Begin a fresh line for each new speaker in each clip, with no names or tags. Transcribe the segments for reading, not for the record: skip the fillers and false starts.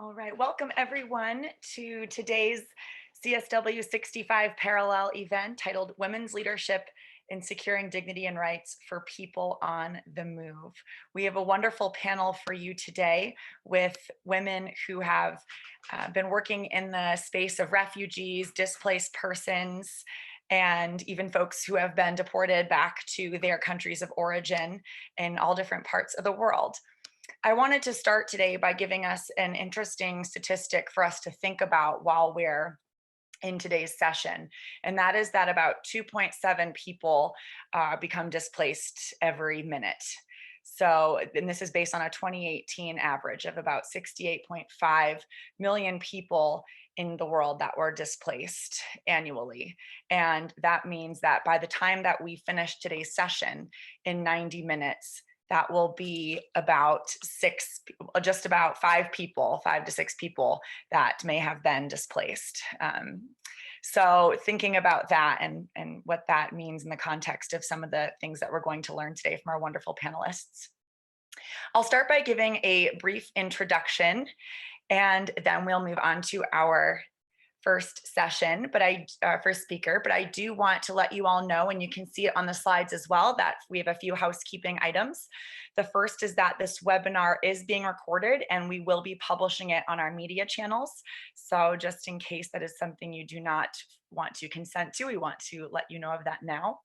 All right, welcome everyone to today's CSW65 parallel event titled Women's Leadership in Securing Dignity and Rights for People on the Move. We have a wonderful panel for you today with women who have been working in the space of refugees, displaced persons, and even folks who have been deported back to their countries of origin in all different parts of the world. I wanted to start today by giving us an interesting statistic for us to think about while we're in today's session. And that is that about 2.7 people become displaced every minute. So, and this is based on a 2018 average of about 68.5 million people in the world that were displaced annually. And that means that by the time that we finish today's session in 90 minutes, that will be about just about five to six people that may have been displaced. So thinking about that and what that means in the context of some of the things that we're going to learn today from our wonderful panelists. I'll start by giving a brief introduction, and then we'll move on to our first session, first speaker, but I do want to let you all know, and you can see it on the slides as well, that we have a few housekeeping items. The first is that this webinar is being recorded and we will be publishing it on our media channels. So just in case that is something you do not want to consent to, we want to let you know of that now.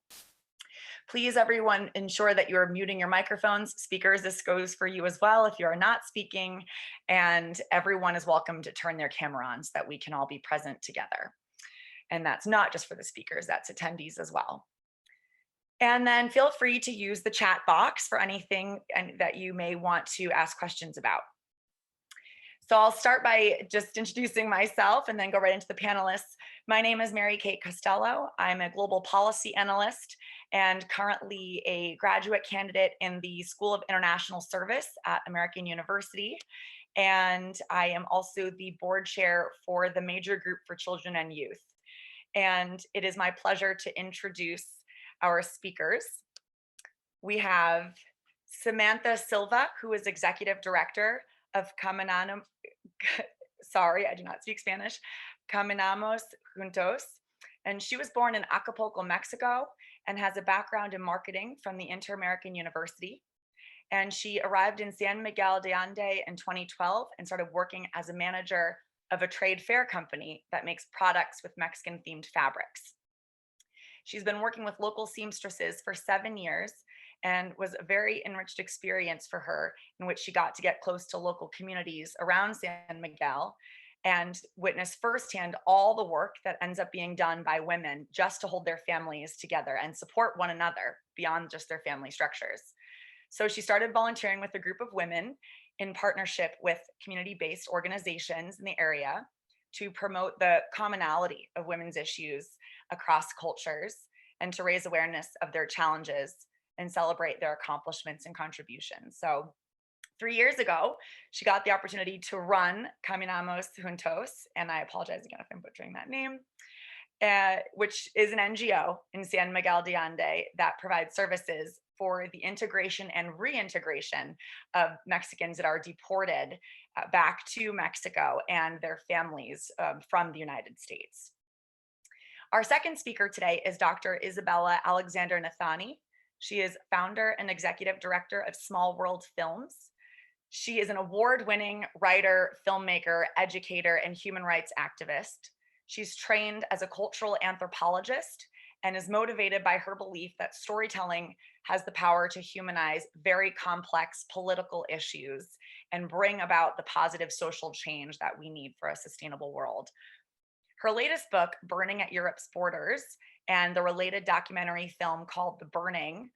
Please, everyone, ensure that you're muting your microphones. Speakers, this goes for you as well if you are not speaking, and everyone is welcome to turn their camera on so that we can all be present together. And that's not just for the speakers, that's attendees as well. And then feel free to use the chat box for anything that you may want to ask questions about. So I'll start by just introducing myself and then go right into the panelists. My name is Mary Kate Costello. I'm a global policy analyst and currently a graduate candidate in the School of International Service at American University. And I am also the board chair for the Major Group for Children and Youth. And it is my pleasure to introduce our speakers. We have Samantha Silva, who is Executive Director of sorry, I do not speak Spanish, Caminamos Juntos. And she was born in Acapulco, Mexico, and has a background in marketing from the Inter-American University. And she arrived in San Miguel de Allende in 2012 and started working as a manager of a trade fair company that makes products with Mexican-themed fabrics. She's been working with local seamstresses for 7 years and was a very enriched experience for her in which she got to get close to local communities around San Miguel and witness firsthand all the work that ends up being done by women just to hold their families together and support one another beyond just their family structures. So she started volunteering with a group of women in partnership with community-based organizations in the area to promote the commonality of women's issues across cultures and to raise awareness of their challenges and celebrate their accomplishments and contributions. So 3 years ago, she got the opportunity to run Caminamos Juntos, and I apologize again if I'm butchering that name, which is an NGO in San Miguel de Allende that provides services for the integration and reintegration of Mexicans that are deported back to Mexico and their families from the United States. Our second speaker today is Dr. Isabella Alexander Nathani. She is founder and executive director of Small World Films. She is an award-winning writer, filmmaker, educator, and human rights activist. She's trained as a cultural anthropologist and is motivated by her belief that storytelling has the power to humanize very complex political issues and bring about the positive social change that we need for a sustainable world. Her latest book, Burning at Europe's Borders, and the related documentary film called The Burning,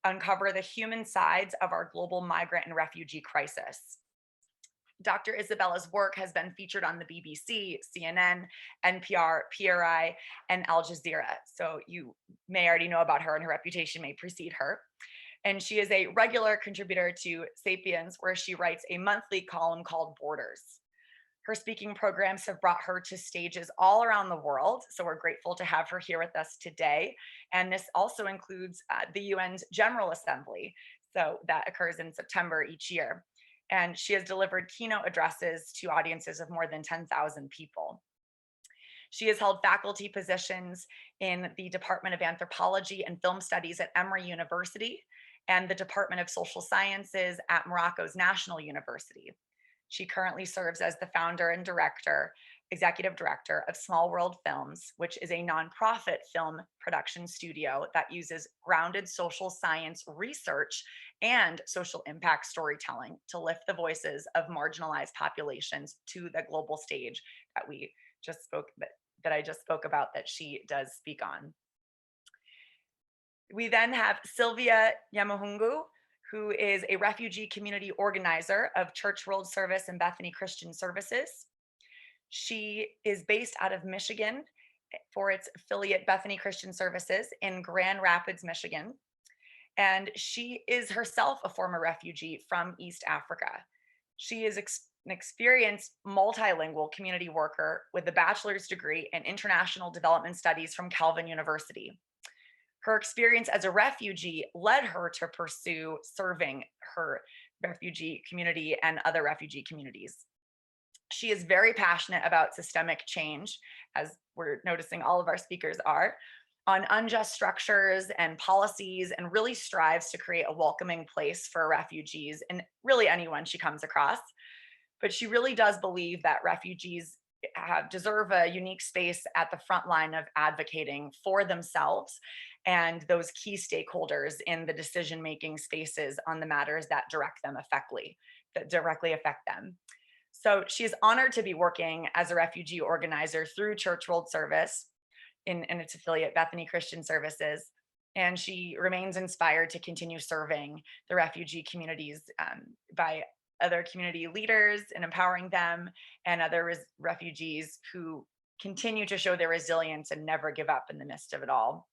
uncover the human sides of our global migrant and refugee crisis. Dr. Isabella's work has been featured on the BBC, CNN, NPR, PRI, and Al Jazeera. So you may already know about her and her reputation may precede her. And she is a regular contributor to Sapiens, where she writes a monthly column called Borders. Her speaking programs have brought her to stages all around the world, so we're grateful to have her here with us today. And this also includes the UN's General Assembly, so that occurs in September each year. and she has delivered keynote addresses to audiences of more than 10,000 people. She has held faculty positions in the Department of Anthropology and Film Studies at Emory University and the Department of Social Sciences at Morocco's National University. She currently serves as the founder and executive director of Small World Films, which is a nonprofit film production studio that uses grounded social science research and social impact storytelling to lift the voices of marginalized populations to the global stage that we just spoke that I just spoke about, that she does speak on. We then have Sylvia Yamahungu, who is a refugee community organizer of Church World Service and Bethany Christian Services. She is based out of Michigan for its affiliate Bethany Christian Services in Grand Rapids, Michigan. And she is herself a former refugee from East Africa. She is an experienced multilingual community worker with a bachelor's degree in international development studies from Calvin University. Her experience as a refugee led her to pursue serving her refugee community and other refugee communities. She is very passionate about systemic change, as we're noticing all of our speakers are, on unjust structures and policies, and really strives to create a welcoming place for refugees and really anyone she comes across. But she really does believe that refugees deserve a unique space at the front line of advocating for themselves and those key stakeholders in the decision-making spaces on the matters that directly affect them. So she is honored to be working as a refugee organizer through Church World Service in its affiliate Bethany Christian Services. And she remains inspired to continue serving the refugee communities by other community leaders and empowering them, and other refugees who continue to show their resilience and never give up in the midst of it all.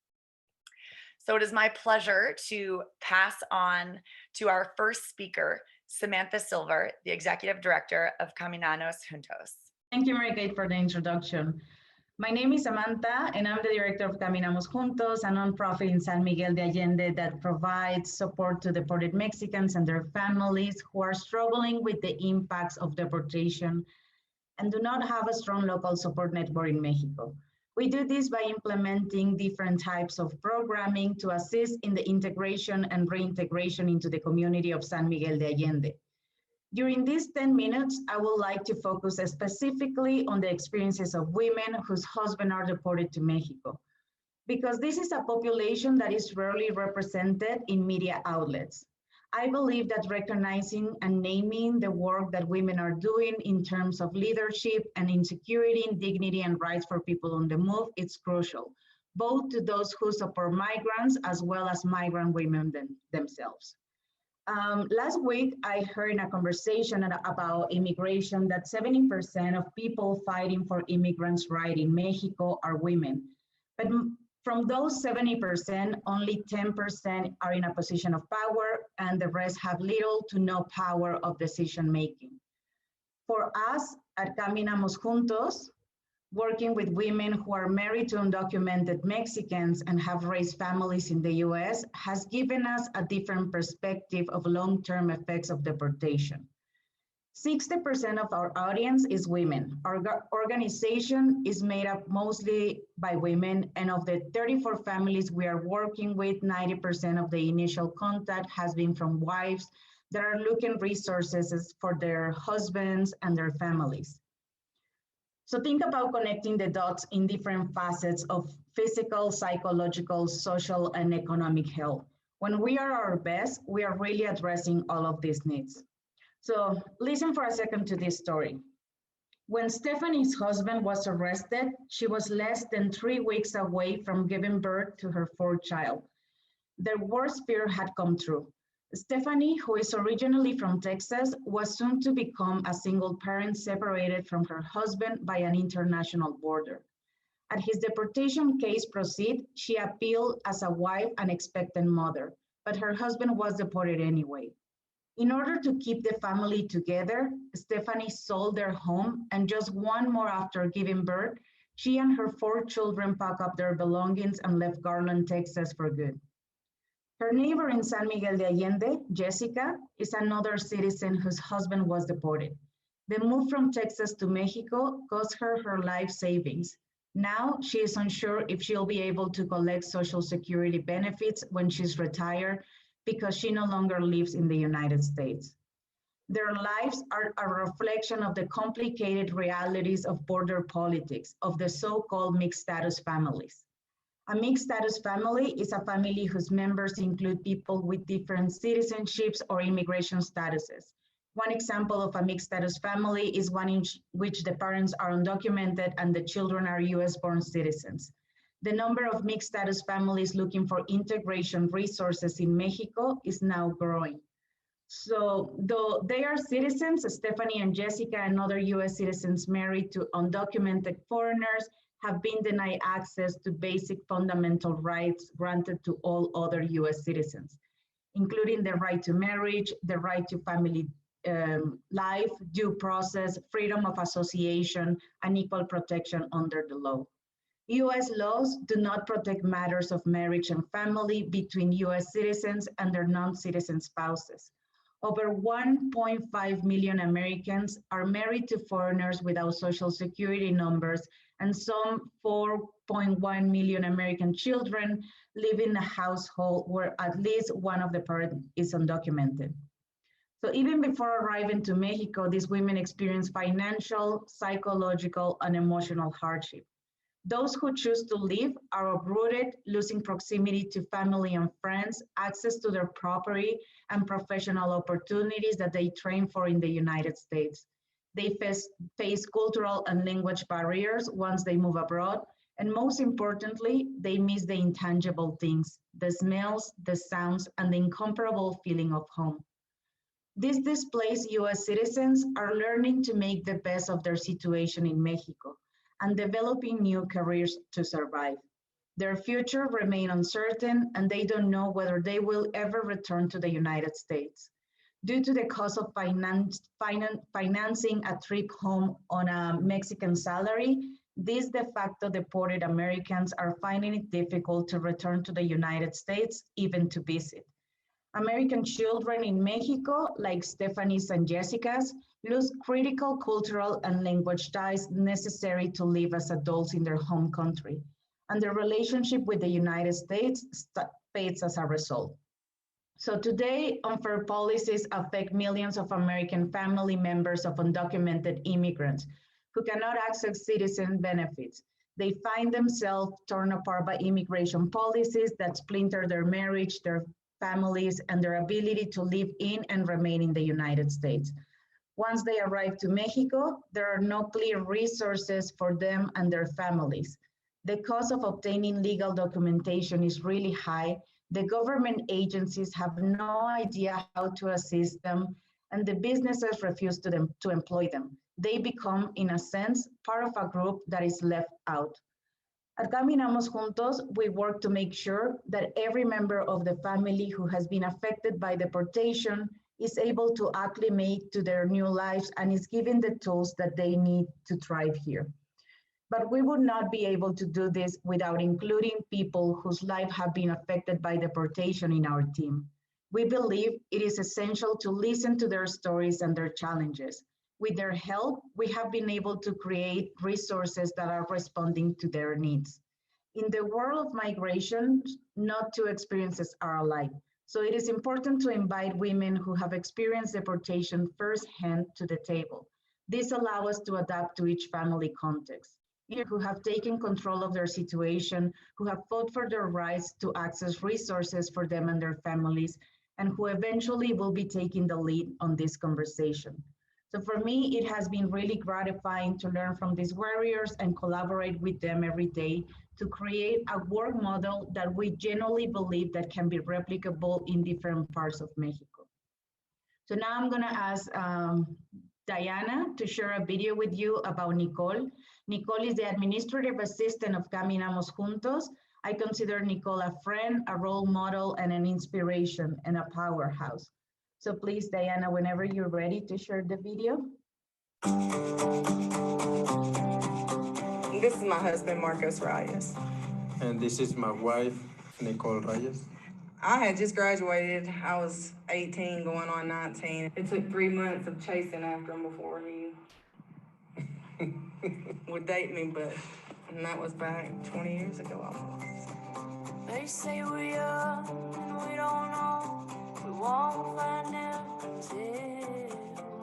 So it is my pleasure to pass on to our first speaker, Samantha Silver, the Executive Director of Caminamos Juntos.
Thank you, Mary-Kate, for the introduction. My name is Samantha, and I'm the director of Caminamos Juntos, a nonprofit in San Miguel de Allende that provides support to deported Mexicans and their families who are struggling with the impacts of deportation and do not have a strong local support network in Mexico. We do this by implementing different types of programming to assist in the integration and reintegration into the community of San Miguel de Allende. During these 10 minutes, I would like to focus specifically on the experiences of women whose husbands are deported to Mexico, because this is a population that is rarely represented in media outlets. I believe that recognizing and naming the work that women are doing in terms of leadership and in securing dignity and rights for people on the move is crucial, both to those who support migrants as well as migrant women themselves. Last week, I heard in a conversation about immigration that 70% of people fighting for immigrants' rights in Mexico are women. But from those 70%, only 10% are in a position of power, and the rest have little to no power of decision-making. For us at Caminamos Juntos, working with women who are married to undocumented Mexicans and have raised families in the US has given us a different perspective of long-term effects of deportation. 60% of our audience is women. Our organization is made up mostly by women, and of the 34 families we are working with, 90% of the initial contact has been from wives that are looking resources for their husbands and their families. So think about connecting the dots in different facets of physical, psychological, social, and economic health. When we are our best, we are really addressing all of these needs. So listen for a second to this story. When Stephanie's husband was arrested, she was less than 3 weeks away from giving birth to her fourth child. Their worst fear had come true. Stephanie, who is originally from Texas, was soon to become a single parent separated from her husband by an international border. As his deportation case proceeded, she appealed as a wife and expectant mother, but her husband was deported anyway. In order to keep the family together, Stephanie sold their home, and just 1 more after giving birth, she and her 4 children packed up their belongings and left Garland, Texas for good. Her neighbor in San Miguel de Allende, Jessica, is another citizen whose husband was deported. The move from Texas to Mexico cost her her life savings. Now she is unsure if she'll be able to collect Social Security benefits when she's retired because she no longer lives in the United States. Their lives are a reflection of the complicated realities of border politics, of the so-called mixed status families. A mixed status family is a family whose members include people with different citizenships or immigration statuses. One example of a mixed status family is one in which the parents are undocumented and the children are US born citizens. The number of mixed status families looking for integration resources in Mexico is now growing. So, though they are citizens, Stephanie and Jessica and other US citizens married to undocumented foreigners have been denied access to basic fundamental rights granted to all other US citizens, including the right to marriage, the right to family life, due process, freedom of association, and equal protection under the law. US laws do not protect matters of marriage and family between US citizens and their non-citizen spouses. Over 1.5 million Americans are married to foreigners without Social Security numbers, and some 4.1 million American children live in a household where at least one of the parents is undocumented. So even before arriving to Mexico, these women experience financial, psychological, and emotional hardship. Those who choose to leave are uprooted, losing proximity to family and friends, access to their property, and professional opportunities that they train for in the United States. They face cultural and language barriers once they move abroad, and most importantly, they miss the intangible things, the smells, the sounds, and the incomparable feeling of home. These displaced US citizens are learning to make the best of their situation in Mexico and developing new careers to survive. Their future remains uncertain, and they don't know whether they will ever return to the United States. Due to the cost of financing a trip home on a Mexican salary, these de facto deported Americans are finding it difficult to return to the United States, even to visit. American children in Mexico, like Stephanie's and Jessica's, lose critical cultural and language ties necessary to live as adults in their home country, and their relationship with the United States fades as a result. So today, unfair policies affect millions of American family members of undocumented immigrants who cannot access citizen benefits. They find themselves torn apart by immigration policies that splinter their marriage, their families, and their ability to live in and remain in the United States. Once they arrive to Mexico, there are no clear resources for them and their families. The cost of obtaining legal documentation is really high. The government agencies have no idea how to assist them, and the businesses refuse to employ them. They become, in a sense, part of a group that is left out. At Caminamos Juntos, we work to make sure that every member of the family who has been affected by deportation is able to acclimate to their new lives and is given the tools that they need to thrive here. But we would not be able to do this without including people whose lives have been affected by deportation in our team. We believe it is essential to listen to their stories and their challenges. With their help, we have been able to create resources that are responding to their needs. In the world of migration, not two experiences are alike. So it is important to invite women who have experienced deportation firsthand to the table. This allows us to adapt to each family context. Who have taken control of their situation, who have fought for their rights to access resources for them and their families, and who eventually will be taking the lead on this conversation. So for me, it has been really gratifying to learn from these warriors and collaborate with them every day to create a work model that we genuinely believe that can be replicable in different parts of Mexico. So now I'm gonna ask Diana to share a video with you about Nicole. Nicole is the administrative assistant of Caminamos Juntos. I consider Nicole a friend, a role model, and an inspiration and a powerhouse. So please, Diana, whenever you're ready to share the video.
This is my husband, Marcos Reyes.
And this is my wife, Nicole Reyes.
I had just graduated. I was 18 going on 19. It took 3 months of chasing after him before he would date me, but and that was back 20 years ago almost. They say we're young and we don't know. We won't find out until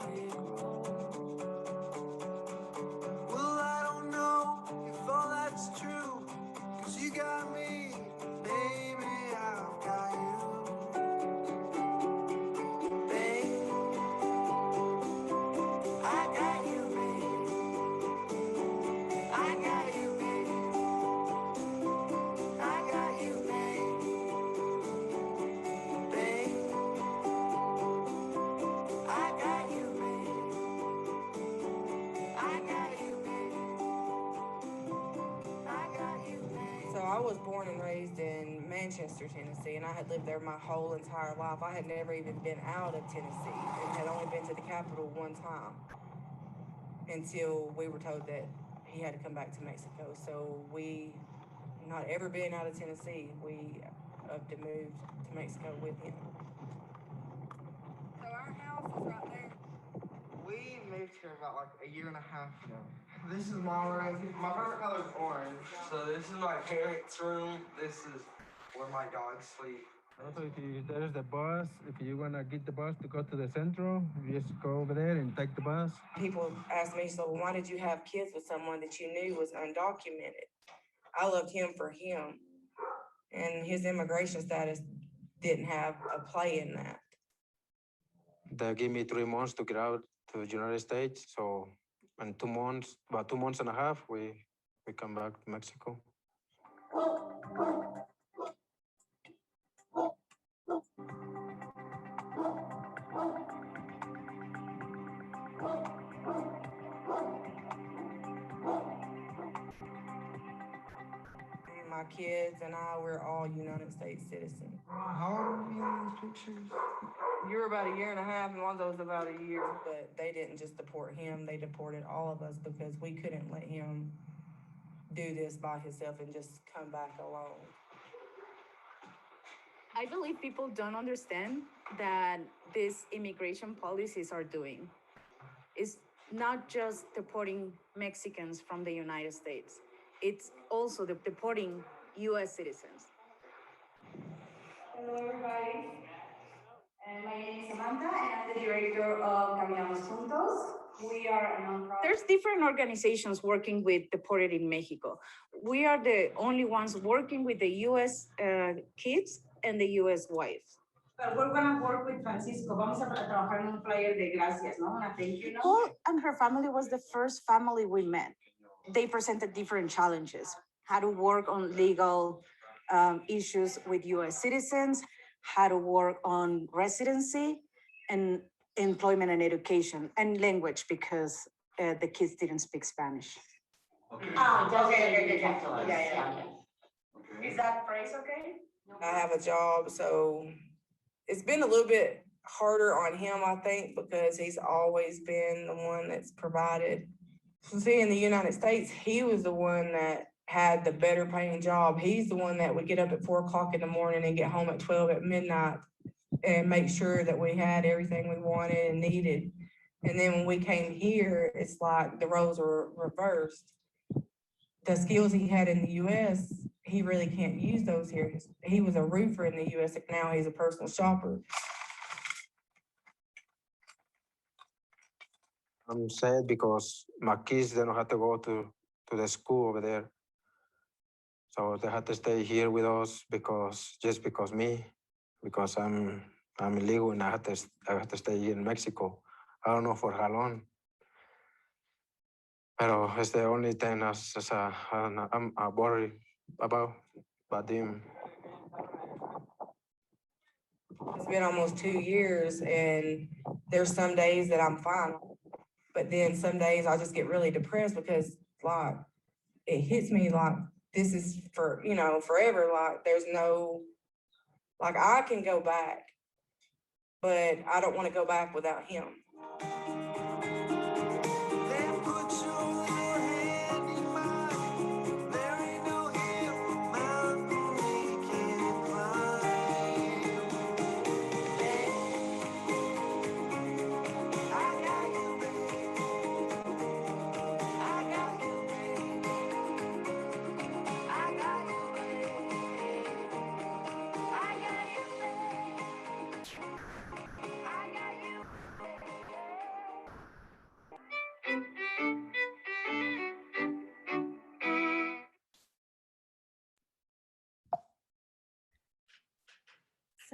we grow. Well, I don't know if all that's true, 'cause you got me, baby, I've got you. Babe, I got you, babe. I got you, babe. I got you, babe. Babe, I got you, babe. I got you, babe. I got you, babe. So I was born and raised in Manchester, Tennessee, and I had lived there my whole entire life. I had never even been out of Tennessee and had only been to the capital one time until we were told that he had to come back to Mexico. So we, not ever been out of Tennessee, we upped and moved to Mexico with him. So our house is right there. We moved here about like a year and a half ago. This is my room. My favorite color is orange. So this is my parents' room. This is where my dogs sleep.
Also, if there's the bus, if you want to get the bus to go to the central, you just go over there and take the bus.
People ask me, so why did you have kids with someone that you knew was undocumented? I loved him for him, and his immigration status didn't have a play in that.
They gave me 3 months to get out to the United States. So in 2 months, about 2 months and a half, we come back to Mexico.
My kids and I, we're all United States citizens. How old are you in these pictures? You were about a year and a half, and Lonzo was about a year. But they didn't just deport him, they deported all of us because we couldn't let him do this by himself and just come back alone.
I believe people don't understand that these immigration policies are doing. It's not just deporting Mexicans from the United States. It's also deporting U.S. citizens.
Hello, everybody. And my name is Samantha, and I'm the director of Caminamos Juntos. We are a nonprofit.
There's different organizations working with deported in Mexico. We are the only ones working with the U.S. Kids and the U.S. wives.
But we're going to work with Francisco. Vamos a trabajar en un flyer de gracias, ¿no? Una thank you note.
Nicole and her family was the first family we met. They presented different challenges, how to work on legal issues with U.S. citizens, how to work on residency and employment and education and language because the kids didn't speak Spanish.
Okay. Yeah. Is that phrase okay?
I have a job, so it's been a little bit harder on him, I think, because he's always been the one that's provided. So see, in the United States, he was the one that had the better paying job. He's the one that would get up at 4 o'clock in the morning and get home at 12 at midnight and make sure that we had everything we wanted and needed. And then when we came here, it's like the roles were reversed. The skills he had in the US, he really can't use those here. He was a roofer in the US, and now he's a personal shopper.
I'm sad because my kids, they don't have to go to the school over there. So they had to stay here with us because I'm illegal and I have to stay here in Mexico. I don't know for how long. Pero it's the only thing I'm worried about them.
It's been almost 2 years, and there's some days that I'm fine. But then some days I just get really depressed because like it hits me like this is for, forever. Like there's no, like I can go back, but I don't want to go back without him.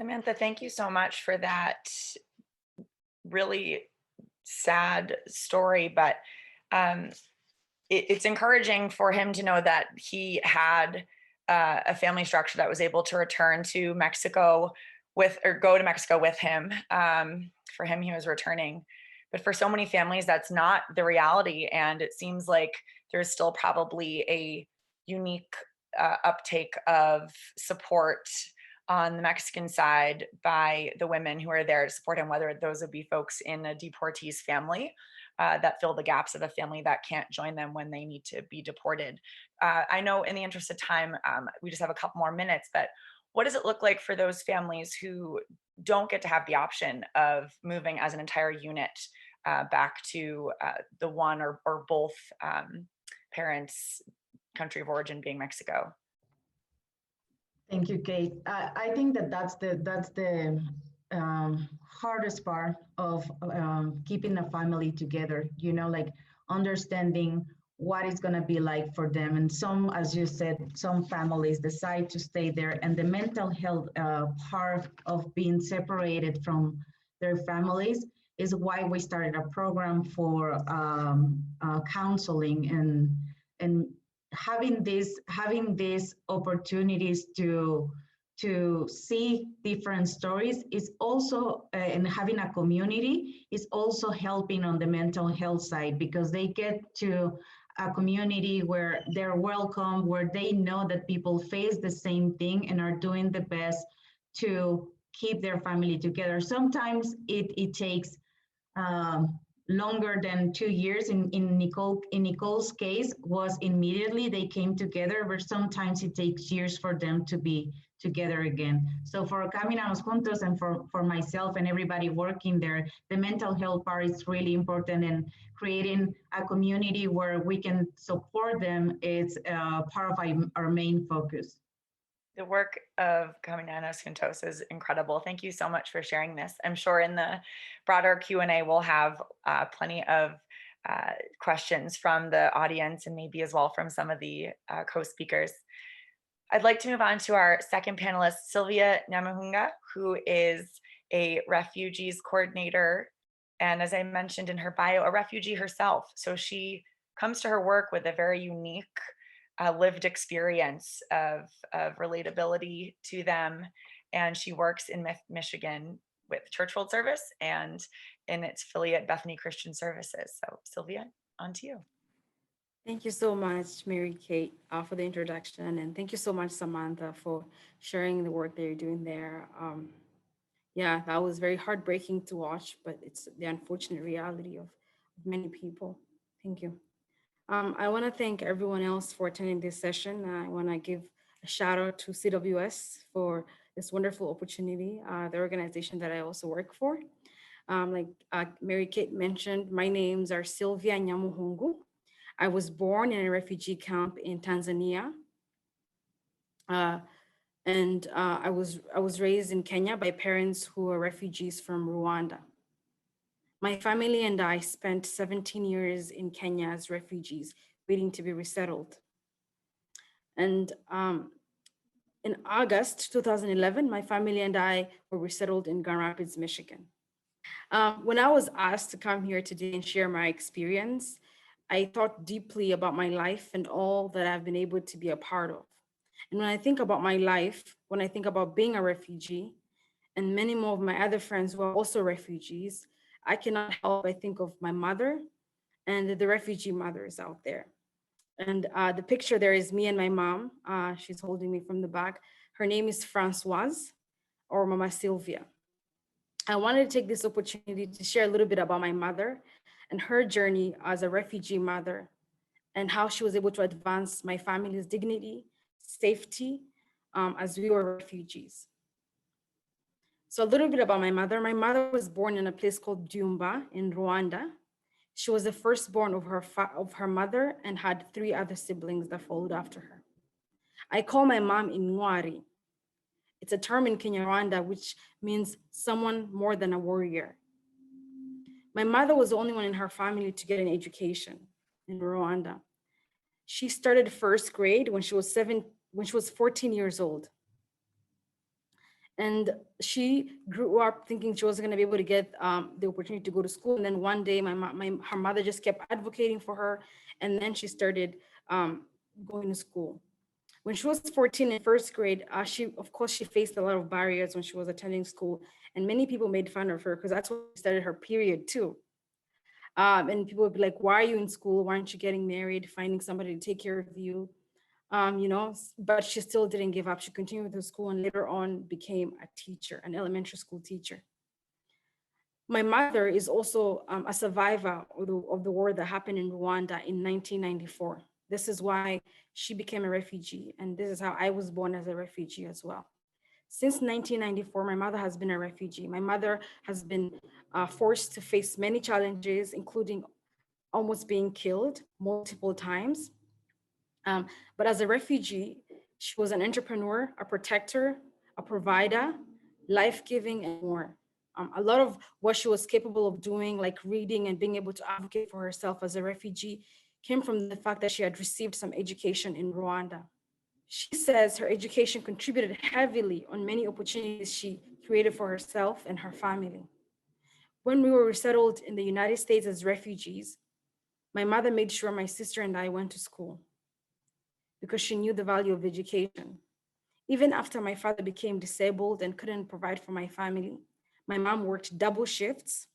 Samantha, thank you so much for that really sad story, but um, it's encouraging for him to know that he had a family structure that was able to return to Mexico with, or go to Mexico with him. For him, he was returning. But for so many families, that's not the reality. And it seems like there's still probably a unique uptake of support on the Mexican side by the women who are there to support him, whether those would be folks in a deportee's family that fill the gaps of a family that can't join them when they need to be deported. I know in the interest of time, we just have a couple more minutes, but what does it look like for those families who don't get to have the option of moving as an entire unit back to the one or both parents' country of origin being Mexico?
Thank you, Kate. I think that's the hardest part of keeping a family together. You know, like understanding what it's going to be like for them. And some, as you said, some families decide to stay there, and the mental health part of being separated from their families is why we started a program for counseling and having these opportunities to see different stories is also and having a community is also helping on the mental health side, because they get to a community where they're welcome, where they know that people face the same thing and are doing the best to keep their family together. Sometimes it takes longer than 2 years. In Nicole's case was immediately they came together, but sometimes it takes years for them to be together again. So for Caminamos Juntos and for myself and everybody working there, the mental health part is really important, and creating a community where we can support them is part of our main focus.
The work of Caminanos Juntos is incredible. Thank you so much for sharing this. I'm sure in the broader Q&A, we'll have plenty of questions from the audience and maybe as well from some of the co-speakers. I'd like to move on to our second panelist, Sylvia Nyamuhunga, who is a refugees coordinator. And as I mentioned in her bio, a refugee herself. So she comes to her work with a very unique lived experience of relatability to them. And she works in Michigan with Church World Service and in its affiliate Bethany Christian Services. So Sylvia, on to you.
Thank you so much, Mary Kate, for the introduction. And thank you so much, Samantha, for sharing the work that you're doing there. Yeah, that was very heartbreaking to watch, but it's the unfortunate reality of many people. Thank you. I want to thank everyone else for attending this session. I want to give a shout out to CWS for this wonderful opportunity, the organization that I also work for. Like Mary Kate mentioned, my names are Sylvia Nyamuhungu. I was born in a refugee camp in Tanzania. And I was raised in Kenya by parents who are refugees from Rwanda. My family and I spent 17 years in Kenya as refugees, waiting to be resettled. And in August 2011, my family and I were resettled in Grand Rapids, Michigan. When I was asked to come here today and share my experience, I thought deeply about my life and all that I've been able to be a part of. And when I think about my life, when I think about being a refugee, and many more of my other friends who are also refugees, I cannot help but think of my mother and the refugee mothers out there. And the picture there is me and my mom. She's holding me from the back. Her name is Francoise, or Mama Sylvia. I wanted to take this opportunity to share a little bit about my mother and her journey as a refugee mother, and how she was able to advance my family's dignity, safety, as we were refugees. So a little bit about my mother. My mother was born in a place called Byumba in Rwanda. She was the firstborn of her mother and had 3 other siblings that followed after her. I call my mom Inwari. It's a term in Kinyarwanda which means someone more than a warrior. My mother was the only one in her family to get an education in Rwanda. She started first grade when she was 14 years old. And she grew up thinking she wasn't going to be able to get the opportunity to go to school. And then one day, her mother just kept advocating for her, and then she started going to school. When she was 14 in first grade, of course, she faced a lot of barriers when she was attending school, and many people made fun of her because that's when she started her period too. And people would be like, "Why are you in school? Why aren't you getting married? Finding somebody to take care of you?" But she still didn't give up. She continued with her school and later on became a teacher, an elementary school teacher. My mother is also a survivor of the war that happened in Rwanda in 1994. This is why she became a refugee, and this is how I was born as a refugee as well. Since 1994, my mother has been a refugee. My mother has been forced to face many challenges, including almost being killed multiple times. But as a refugee, she was an entrepreneur, a protector, a provider, life-giving, and more. A lot of what she was capable of doing, like reading and being able to advocate for herself as a refugee, came from the fact that she had received some education in Rwanda. She says her education contributed heavily on many opportunities she created for herself and her family. When we were resettled in the United States as refugees, my mother made sure my sister and I went to school because she knew the value of education. Even after my father became disabled and couldn't provide for my family, my mom worked double shifts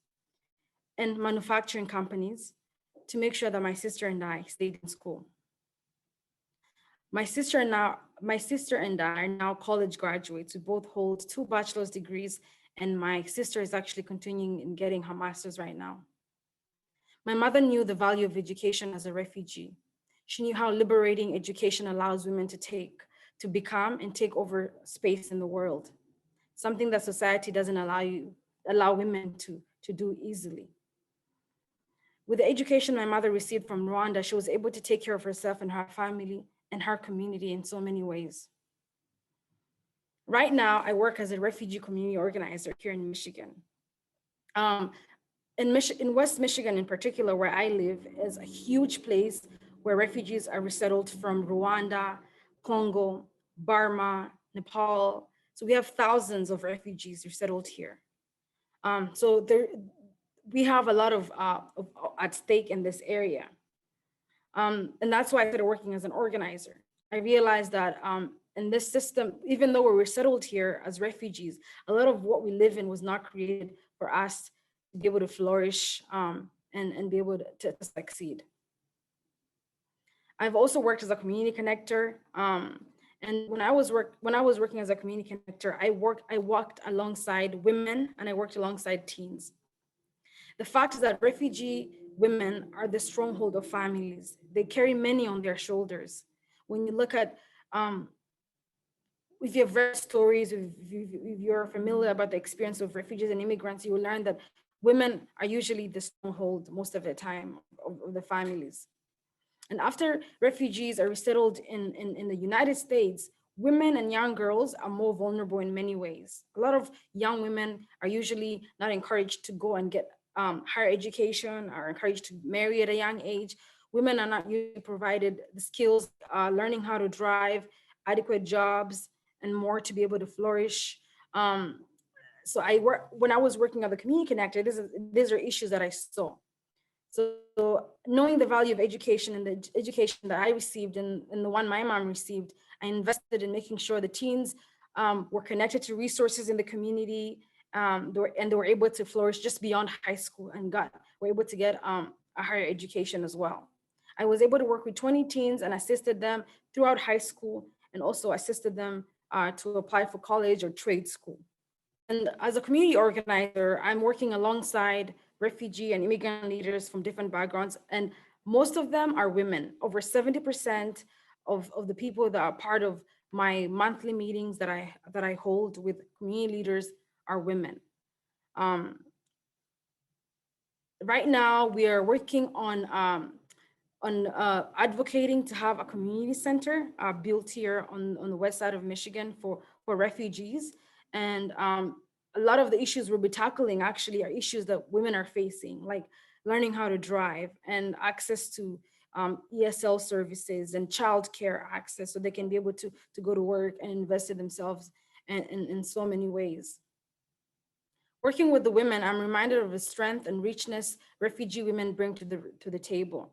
in manufacturing companies to make sure that my sister and I stayed in school. My sister and I are now college graduates. We both hold 2 bachelor's degrees, and my sister is actually continuing in getting her master's right now. My mother knew the value of education as a refugee. She knew how liberating education allows women to become and take over space in the world, something that society doesn't allow women to do easily. With the education my mother received from Rwanda, she was able to take care of herself and her family and her community in so many ways. Right now, I work as a refugee community organizer here in Michigan. In West Michigan in particular, where I live, is a huge place where refugees are resettled from Rwanda, Congo, Burma, Nepal. So we have thousands of refugees resettled here. We have a lot of at stake in this area. And that's why I started working as an organizer. I realized that in this system, even though we're settled here as refugees, a lot of what we live in was not created for us to be able to flourish and be able to succeed. I've also worked as a community connector. And when I was working as a community connector, I walked alongside women and I worked alongside teens. The fact is that refugee women are the stronghold of families. They carry many on their shoulders. When you look at, if you've read stories, if you're familiar about the experience of refugees and immigrants, you will learn that women are usually the stronghold most of the time of the families. And after refugees are resettled in the United States, women and young girls are more vulnerable in many ways. A lot of young women are usually not encouraged to go and get higher education, are encouraged to marry at a young age. Women are not usually provided the skills, learning how to drive, adequate jobs, and more to be able to flourish. So when I was working on the Community Connector, these are issues that I saw. So knowing the value of education and the education that I received and the one my mom received, I invested in making sure the teens were connected to resources in the community, they were able to flourish just beyond high school and were able to get a higher education as well. I was able to work with 20 teens and assisted them throughout high school and also assisted them to apply for college or trade school. And as a community organizer, I'm working alongside refugee and immigrant leaders from different backgrounds, and most of them are women. Over 70% of the people that are part of my monthly meetings that I hold with community leaders are women. Right now, we are working on advocating to have a community center built here on the west side of Michigan for refugees. And a lot of the issues we'll be tackling actually are issues that women are facing, like learning how to drive and access to ESL services and childcare access so they can be able to go to work and invest in themselves and in so many ways. Working with the women, I'm reminded of the strength and richness refugee women bring to the table.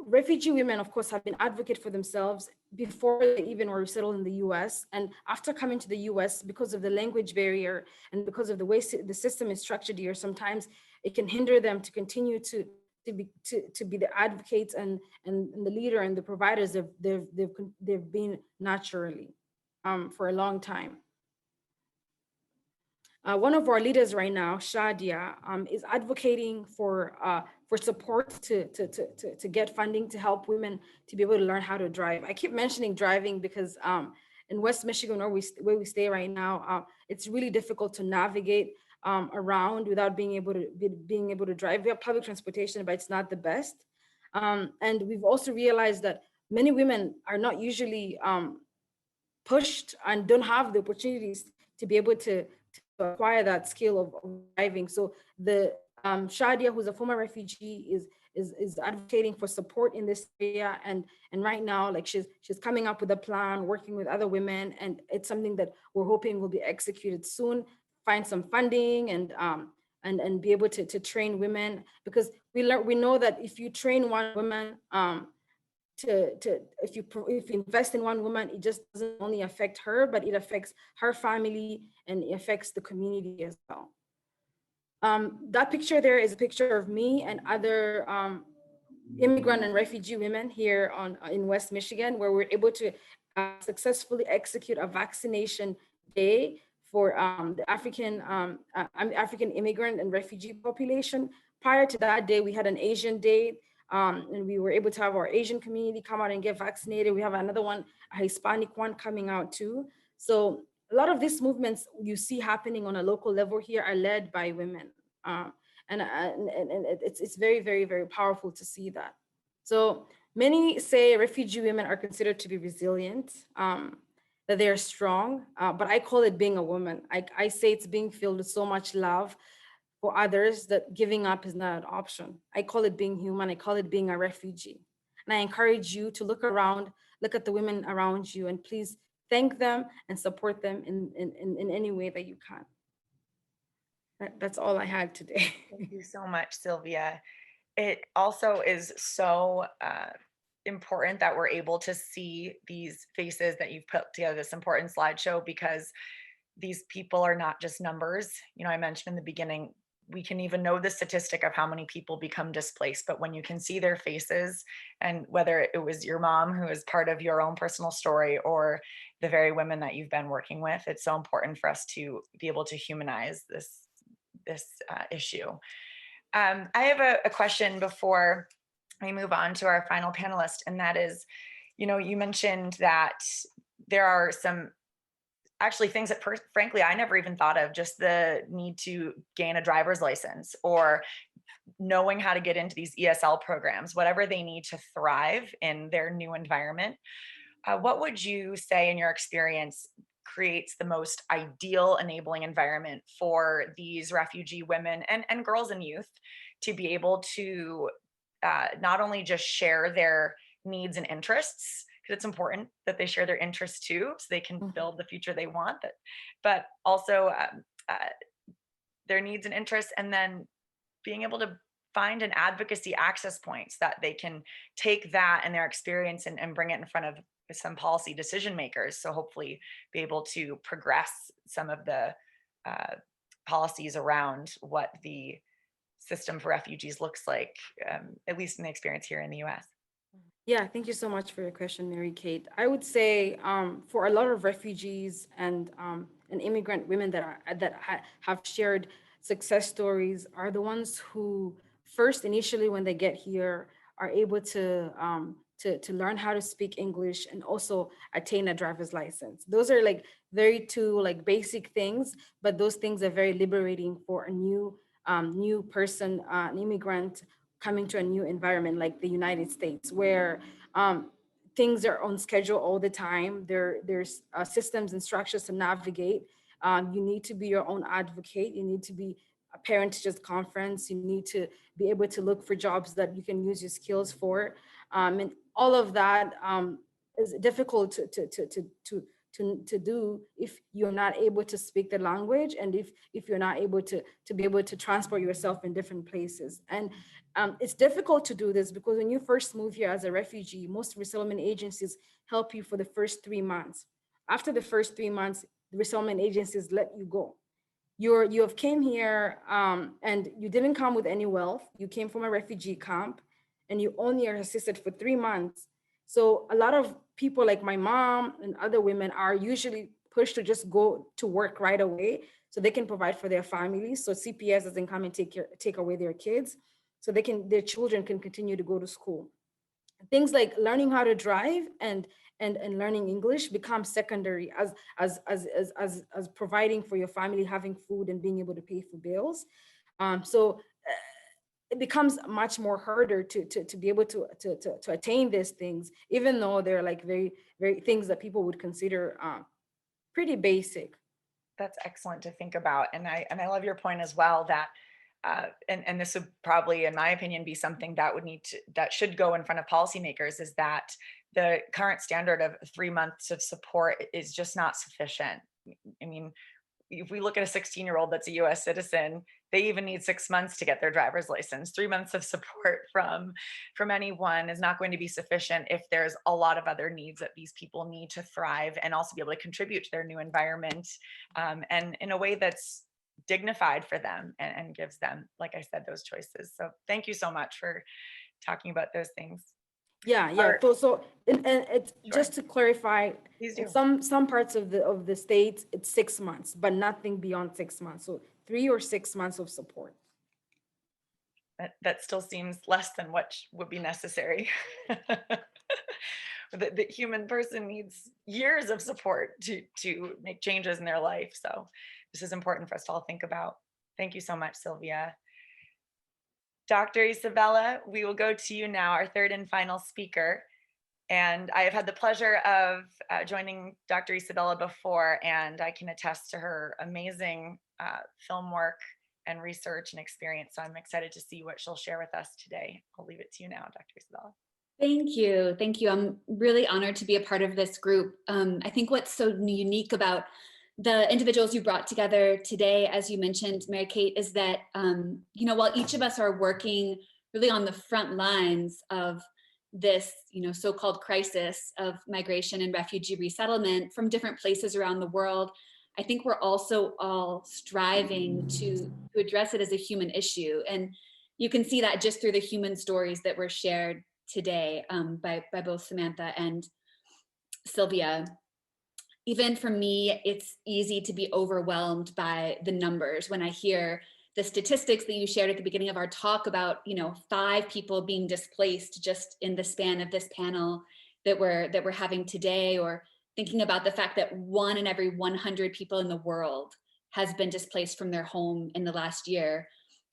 Refugee women, of course, have been advocates for themselves before they even were settled in the US. And after coming to the US, because of the language barrier and because of the way the system is structured here, sometimes it can hinder them to continue to be the advocates and the leader and the providers they've been naturally for a long time. One of our leaders right now, Shadia, is advocating for support to get funding to help women to be able to learn how to drive. I keep mentioning driving because in West Michigan, where we stay right now, it's really difficult to navigate around without being able to drive. We have public transportation, but it's not the best. And we've also realized that many women are not usually pushed and don't have the opportunities to be able to acquire that skill of driving. So the Shadia, who's a former refugee, is advocating for support in this area, and right now, like she's coming up with a plan, working with other women, and it's something that we're hoping will be executed soon. Find some funding and be able to train women, because we know that if you train one woman if you invest in one woman, it just doesn't only affect her, but it affects her family and it affects the community as well. That picture there is a picture of me and other immigrant and refugee women here in West Michigan, where we're able to successfully execute a vaccination day for the African immigrant and refugee population. Prior to that day, we had an Asian day, and we were able to have our Asian community come out and get vaccinated. We have another one, a Hispanic one, coming out too. So a lot of these movements you see happening on a local level here are led by women. And it's very, very, very powerful to see that. So many say refugee women are considered to be resilient, that they are strong, but I call it being a woman. I say it's being filled with so much love for others that giving up is not an option. I call it being human. I call it being a refugee. And I encourage you to look around, look at the women around you, and please thank them and support them in any way that you can. That's all I had today.
Thank you so much, Sylvia. It also is so important that we're able to see these faces that you've put together, this important slideshow, because these people are not just numbers. You know, I mentioned in the beginning, we can even know the statistic of how many people become displaced, but when you can see their faces, and whether it was your mom who is part of your own personal story or the very women that you've been working with, it's so important for us to be able to humanize this issue. I have a question before we move on to our final panelist, and that is, you know, you mentioned that there are some actually things that frankly I never even thought of, just the need to gain a driver's license or knowing how to get into these ESL programs, whatever they need to thrive in their new environment. What would you say in your experience creates the most ideal enabling environment for these refugee women and girls and youth to be able to not only just share their needs and interests, because it's important that they share their interests too, so they can build the future they want, but also their needs and interests, and then being able to find an advocacy access points that they can take that and their experience and bring it in front of some policy decision makers. So hopefully be able to progress some of the policies around what the system for refugees looks like, at least in the experience here in the US.
Yeah, thank you so much for your question, Mary Kate. I would say for a lot of refugees and immigrant women that have shared success stories are the ones who first initially when they get here are able to learn how to speak English and also attain a driver's license. Those are like two like basic things, but those things are very liberating for a new person, an immigrant coming to a new environment like the United States, where things are on schedule all the time. There's systems and structures to navigate. You need to be your own advocate. You need to be a parent-teachers conference. You need to be able to look for jobs that you can use your skills for. And all of that is difficult to do if you're not able to speak the language, and if you're not able to be able to transport yourself in different places. And it's difficult to do this because when you first move here as a refugee, most resettlement agencies help you for the first 3 months. After the first 3 months, the resettlement agencies let you go. You have came here and you didn't come with any wealth. You came from a refugee camp and you only are assisted for 3 months. So a lot of people like my mom and other women are usually pushed to just go to work right away so they can provide for their families. So CPS doesn't come and take away their kids, so their children can continue to go to school. Things like learning how to drive and learning English become secondary as providing for your family, having food and being able to pay for bills. So it becomes much more harder to be able to attain these things, even though they're like very, very things that people would consider pretty basic.
That's excellent to think about. And I love your point as well that and this would probably, in my opinion, be something that that should go in front of policymakers, is that the current standard of 3 months of support is just not sufficient. I mean, if we look at a 16-year-old that's a US citizen, they even need 6 months to get their driver's license. 3 months of support from anyone is not going to be sufficient if there's a lot of other needs that these people need to thrive and also be able to contribute to their new environment, and in a way that's dignified for them and gives them, like I said, those choices. So thank you so much for talking about those things.
Yeah. So and it's
Sure.
Just to clarify,
Please do.
in some parts of the states, it's 6 months, but nothing beyond 6 months. So 3 or 6 months of support.
That still seems less than what would be necessary. The human person needs years of support to make changes in their life. So this is important for us to all think about. Thank you so much, Sylvia. Dr. Isabella, we will go to you now, our third and final speaker. And I have had the pleasure of joining Dr. Isabella before, and I can attest to her amazing film work and research and experience. So I'm excited to see what she'll share with us today. I'll leave it to you now, Dr. Isabella.
Thank you. Thank you. I'm really honored to be a part of this group. I think what's so unique about the individuals you brought together today, as you mentioned, Mary Kate, is that, while each of us are working really on the front lines of this, so-called crisis of migration and refugee resettlement from different places around the world, I think we're also all striving to address it as a human issue. And you can see that just through the human stories that were shared today by both Samantha and Sylvia. Even for me, it's easy to be overwhelmed by the numbers when I hear the statistics that you shared at the beginning of our talk about, 5 people being displaced just in the span of this panel that we're having today, or thinking about the fact that 1 in every 100 people in the world has been displaced from their home in the last year.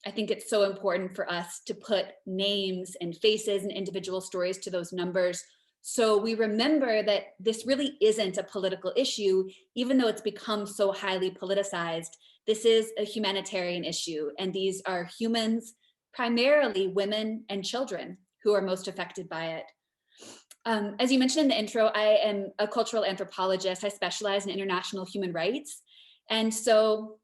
I think it's so important for us to put names and faces and individual stories to those numbers, so we remember that this really isn't a political issue, even though it's become so highly politicized. This is a humanitarian issue, and these are humans, primarily women and children, who are most affected by it. As you mentioned in the intro, I am a cultural anthropologist. I specialize in international human rights. And so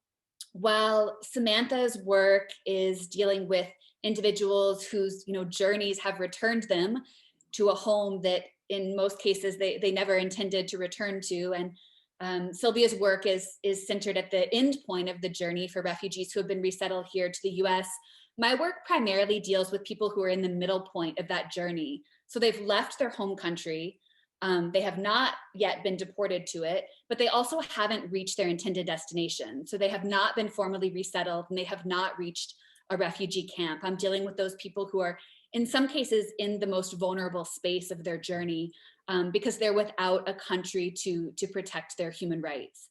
while Samantha's work is dealing with individuals whose journeys have returned them to a home that in most cases they never intended to return to, and Sylvia's work is centered at the end point of the journey for refugees who have been resettled here to the US. My work primarily deals with people who are in the middle point of that journey. So they've left their home country, they have not yet been deported to it, but they also haven't reached their intended destination. So they have not been formally resettled, and they have not reached a refugee camp. I'm dealing with those people who are in some cases in the most vulnerable space of their journey, because they're without a country to protect their human rights.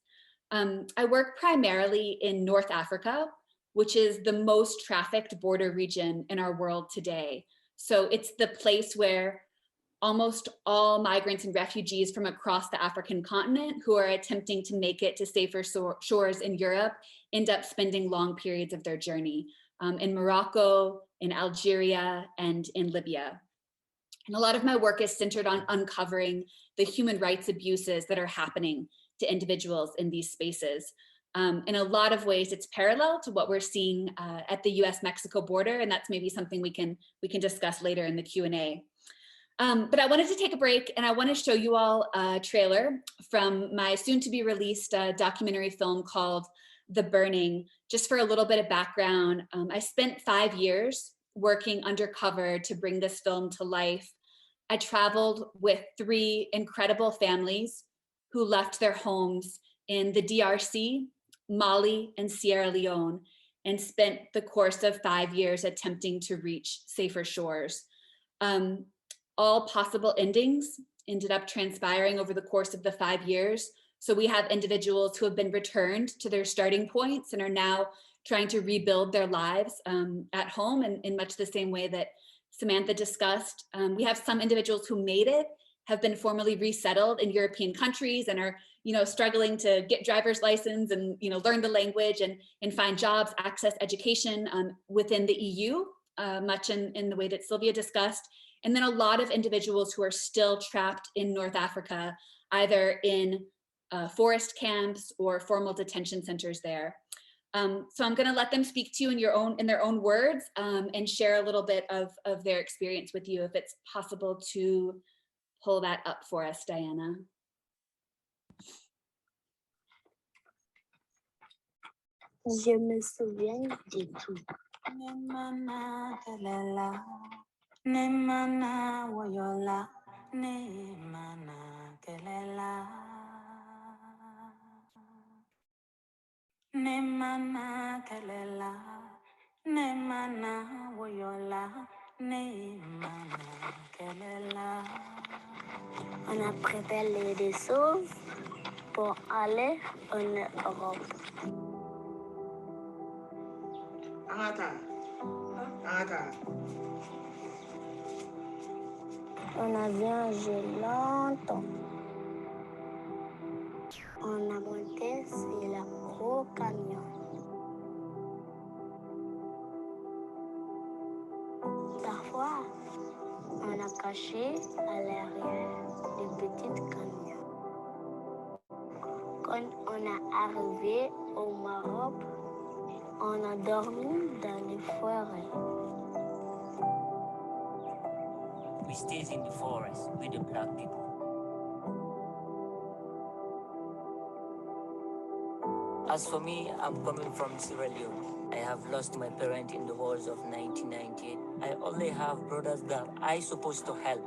I work primarily in North Africa, which is the most trafficked border region in our world today. So it's the place where almost all migrants and refugees from across the African continent who are attempting to make it to safer shores in Europe end up spending long periods of their journey, in Morocco, in Algeria, and in Libya. And a lot of my work is centered on uncovering the human rights abuses that are happening to individuals in these spaces. In a lot of ways, it's parallel to what we're seeing at the US-Mexico border, and that's maybe something we can discuss later in the Q&A. But I wanted to take a break, and I want to show you all a trailer from my soon-to-be released documentary film called The Burning. Just for a little bit of background, I spent 5 years working undercover to bring this film to life. I traveled with 3 incredible families who left their homes in the DRC, Mali, and Sierra Leone, and spent the course of 5 years attempting to reach safer shores. All possible endings ended up transpiring over the course of the 5 years. So we have individuals who have been returned to their starting points and are now trying to rebuild their lives at home in much the same way that Samantha discussed. We have some individuals who made it, have been formally resettled in European countries and are struggling to get driver's license and learn the language and find jobs, access education within the EU, much in the way that Sylvia discussed. And then a lot of individuals who are still trapped in North Africa, either in forest camps or formal detention centers there. So I'm going to let them speak to you in their own words and share a little bit of their experience with you, if it's possible to pull that up for us, Diana.
Je me souviens de tout. Nemana woyola, nemana kelela. Nemana kelela, nemana woyola, nemana kelela. On a préparé des choses pour aller en Europe. On a voyagé longtemps. On a monté sur le gros camion. Parfois, on a caché à l'arrière des petits camions. Quand on est arrivé au Maroc, on a dormi dans les forêts.
We stayed in the forest with the black people. As for me, I'm coming from Sierra Leone. I have lost my parent in the wars of 1998. I only have brothers that I supposed to help.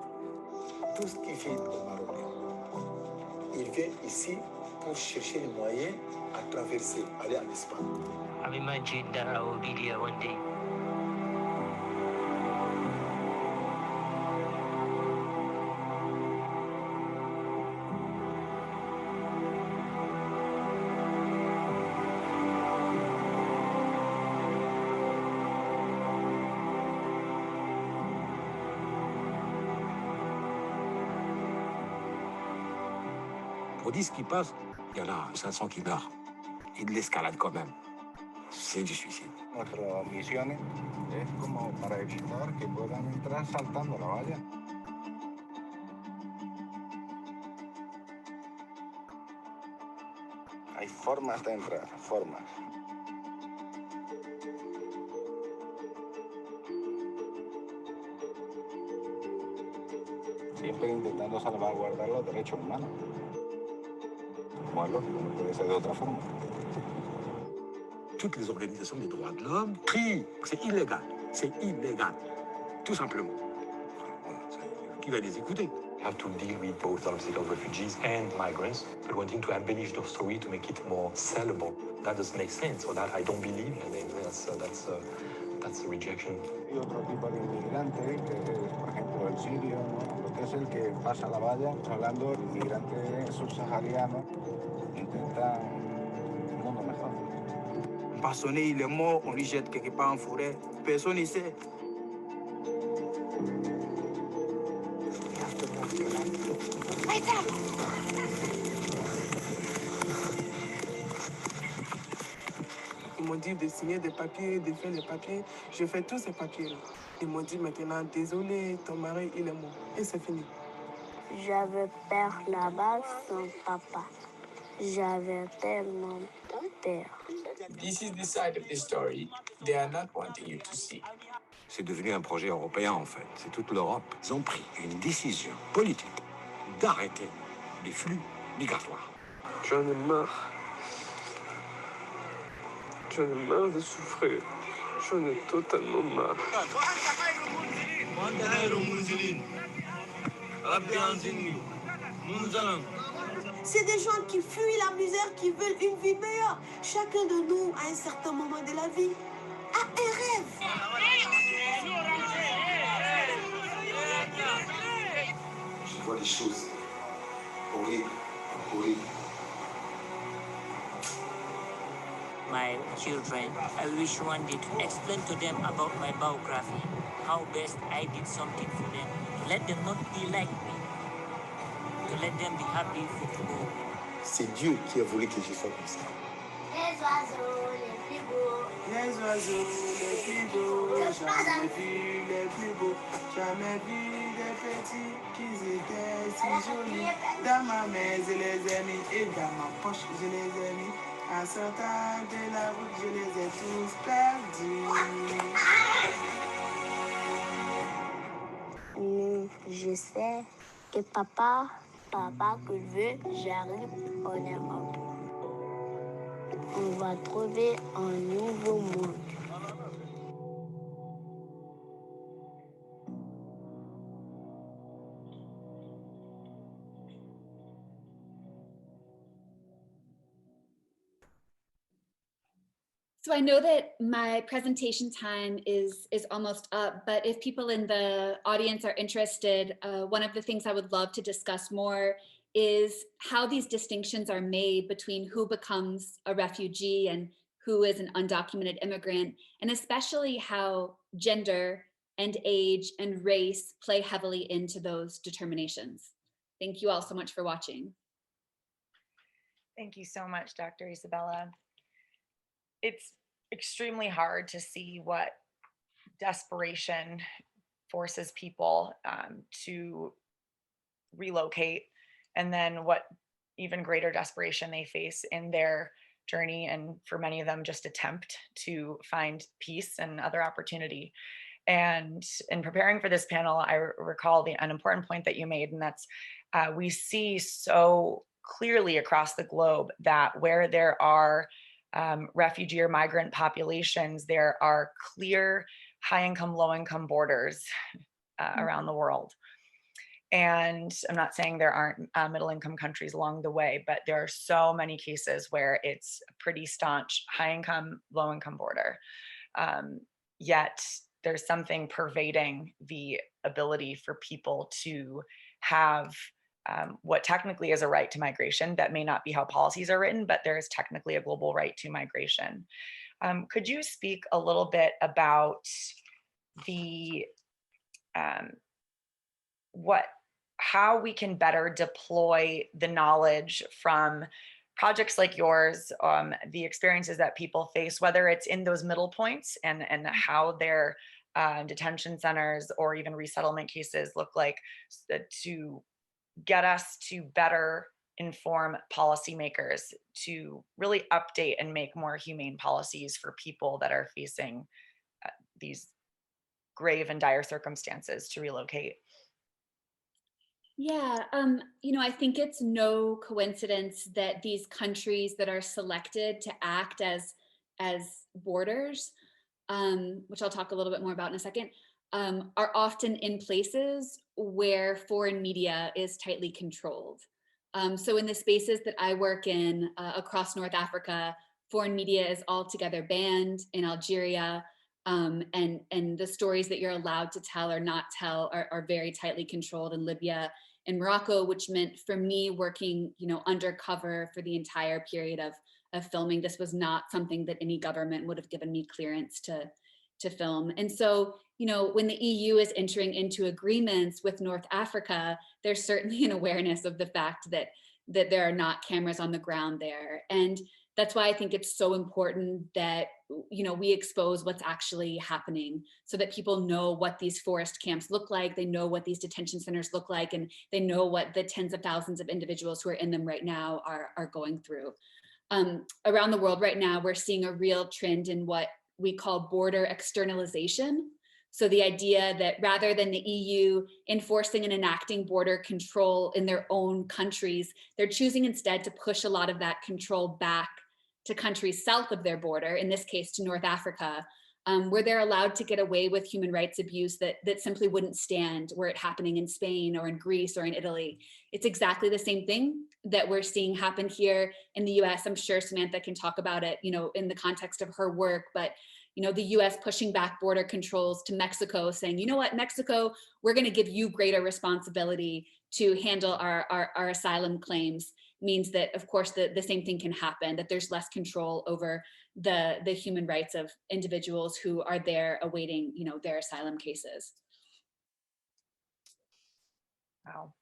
Tout ce qu'il fait au Maroc, il vient ici pour chercher les moyens à traverser, aller en Espagne.
I imagine that I will be there one day.
Pour dire ce qui passe, il y en a 500 qui meurent. Et de l'escalade quand même. C'est du suicide.
Nuestra misión es como para evitar que puedan entrar saltando la valla. Hay formas de entrar, formas. Siempre intentando salvaguardar los derechos humanos. Bueno, no puede ser de otra forma.
Toutes les organisations des droits de l'homme crient que c'est illégal. C'est illégal. Tout simplement. Qui va les écouter?
We have to deal with both asylum refugees and migrants, but wanting to embellish the story to make it more sellable. That doesn't make sense, or that I don't believe, and that's a rejection.
Hay otro tipo de inmigrante, que es, por ejemplo, el sirio, ¿no? Que es el que pasa la valla, hablando del inmigrante subsahariano, intenta un mundo mejor.
Personne, il est mort, on lui jette quelque part en forêt. Personne ne sait.
m'ont dit de signer des papiers, de faire les papiers. Je fais tous ces papiers-là. Ils m'ont dit maintenant, désolé, ton mari, il est mort. Et c'est fini.
J'avais peur là-bas sans papa. J'avais tellement peur.
This is the side of the story they are not wanting you to see.
C'est devenu un projet européen en fait. C'est toute l'Europe. Ils ont pris une décision politique d'arrêter les flux migratoires.
J'en ai marre. J'en ai marre de souffrir. J'en ai totalement marre.
C'est des gens qui fuient la misère, qui veulent une vie meilleure. Chacun de nous, à un certain moment de la vie, a un rêve.
Je vois des choses horribles, horribles.
My children, I wish one day to explain to them about my biography, how best I did something for them, to let them not be like me, to let them be happy for tomorrow.
C'est Dieu qui a voulu que je sois comme ça.
Les oiseaux les plus beaux.
Les oiseaux les plus beaux, jamais vu les plus beaux, jamais vu des petits qui étaient si jolis. Dans ma main, je les ai mis et dans ma poche, je les ai mis. En sortant de la route, je les ai tous perdus.
Je sais que papa que veut, j'arrive en Europe. On va trouver un nouveau monde.
So I know that my presentation time is almost up, but if people in the audience are interested, one of the things I would love to discuss more is how these distinctions are made between who becomes a refugee and who is an undocumented immigrant, and especially how gender and age and race play heavily into those determinations. Thank you all so much for watching.
Thank you so much, Dr. Isabella. It's extremely hard to see what desperation forces people to relocate, and then what even greater desperation they face in their journey, and for many of them just attempt to find peace and other opportunity. And in preparing for this panel, I recall an important point that you made, and that's we see so clearly across the globe that where there are refugee or migrant populations, there are clear high-income, low-income borders around the world. And I'm not saying there aren't middle-income countries along the way, but there are so many cases where it's a pretty staunch high-income, low-income border. Yet there's something pervading the ability for people to have what technically is a right to migration. That may not be how policies are written, but there is technically a global right to migration. Could you speak a little bit about the how we can better deploy the knowledge from projects like yours, the experiences that people face, whether it's in those middle points and how their detention centers or even resettlement cases look like, to get us to better inform policymakers to really update and make more humane policies for people that are facing these grave and dire circumstances to relocate.
Yeah, I think it's no coincidence that these countries that are selected to act as borders, which I'll talk a little bit more about in a second, are often in places where foreign media is tightly controlled. So in the spaces that I work in across North Africa, foreign media is altogether banned. In Algeria, and the stories that you're allowed to tell or not tell are very tightly controlled in Libya and Morocco, which meant for me working, undercover for the entire period of filming, this was not something that any government would have given me clearance to film. And so, when the EU is entering into agreements with North Africa, there's certainly an awareness of the fact that there are not cameras on the ground there. And That's why I think it's so important that, you know, we expose what's actually happening so that people know what these forest camps look like. They know what these detention centers look like, and they know what the tens of thousands of individuals who are in them right now are going through. Around the world right now, we're seeing a real trend in what we call border externalization. So the idea that rather than the EU enforcing and enacting border control in their own countries, they're choosing instead to push a lot of that control back to countries south of their border, in this case to North Africa, where they're allowed to get away with human rights abuse that simply wouldn't stand were it happening in Spain or in Greece or in Italy. It's exactly the same thing that we're seeing happen here in the US. I'm sure Samantha can talk about it, you know, in the context of her work, but you know, the US pushing back border controls to Mexico, saying, you know what, Mexico, we're going to give you greater responsibility to handle our asylum claims, means that, of course, the same thing can happen, that there's less control over the human rights of individuals who are there awaiting, you know, their asylum cases.
Wow.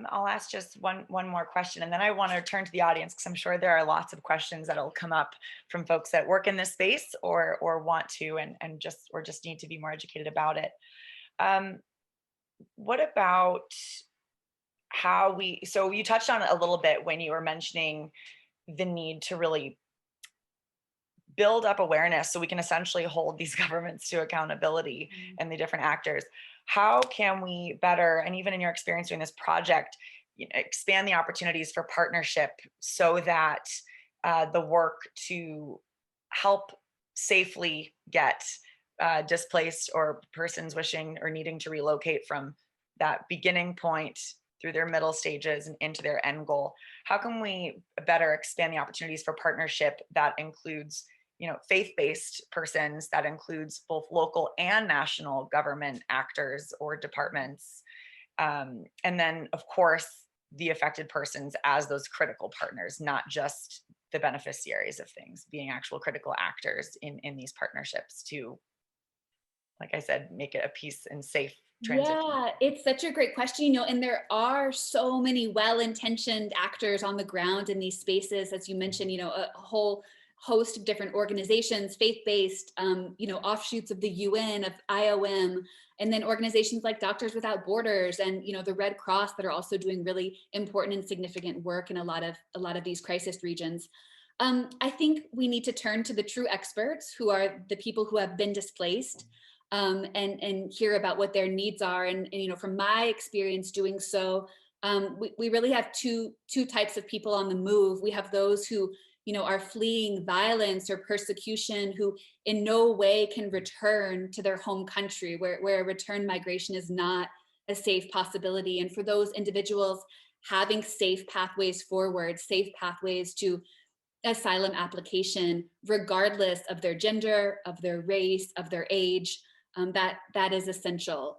I'll ask just one more question, and then I want to turn to the audience because I'm sure there are lots of questions that'll come up from folks that work in this space or want to and just need to be more educated about it. What about how so you touched on it a little bit when you were mentioning the need to really build up awareness so we can essentially hold these governments to accountability and the different actors. How can we better, and even in your experience doing this project, you know, expand the opportunities for partnership so that the work to help safely get displaced or persons wishing or needing to relocate from that beginning point through their middle stages and into their end goal? How can we better expand the opportunities for partnership that includes, you know, faith-based persons, that includes both local and national government actors or departments, and then of course the affected persons as those critical partners, not just the beneficiaries of things, being actual critical actors in these partnerships to, like I said, make it a peace and safe transition.
Yeah, it's such a great question, you know, and there are so many well-intentioned actors on the ground in these spaces, as you mentioned, you know, a whole host of different organizations, faith-based, you know, offshoots of the UN, of IOM, and then organizations like Doctors Without Borders and, you know, the Red Cross that are also doing really important and significant work in a lot of these crisis regions. I think we need to turn to the true experts, who are the people who have been displaced, and hear about what their needs are. And you know, from my experience doing so, we really have two types of people on the move. We have those who, you know, are fleeing violence or persecution, who in no way can return to their home country, where return migration is not a safe possibility. And for those individuals, having safe pathways forward, safe pathways to asylum application, regardless of their gender, of their race, of their age, that is essential.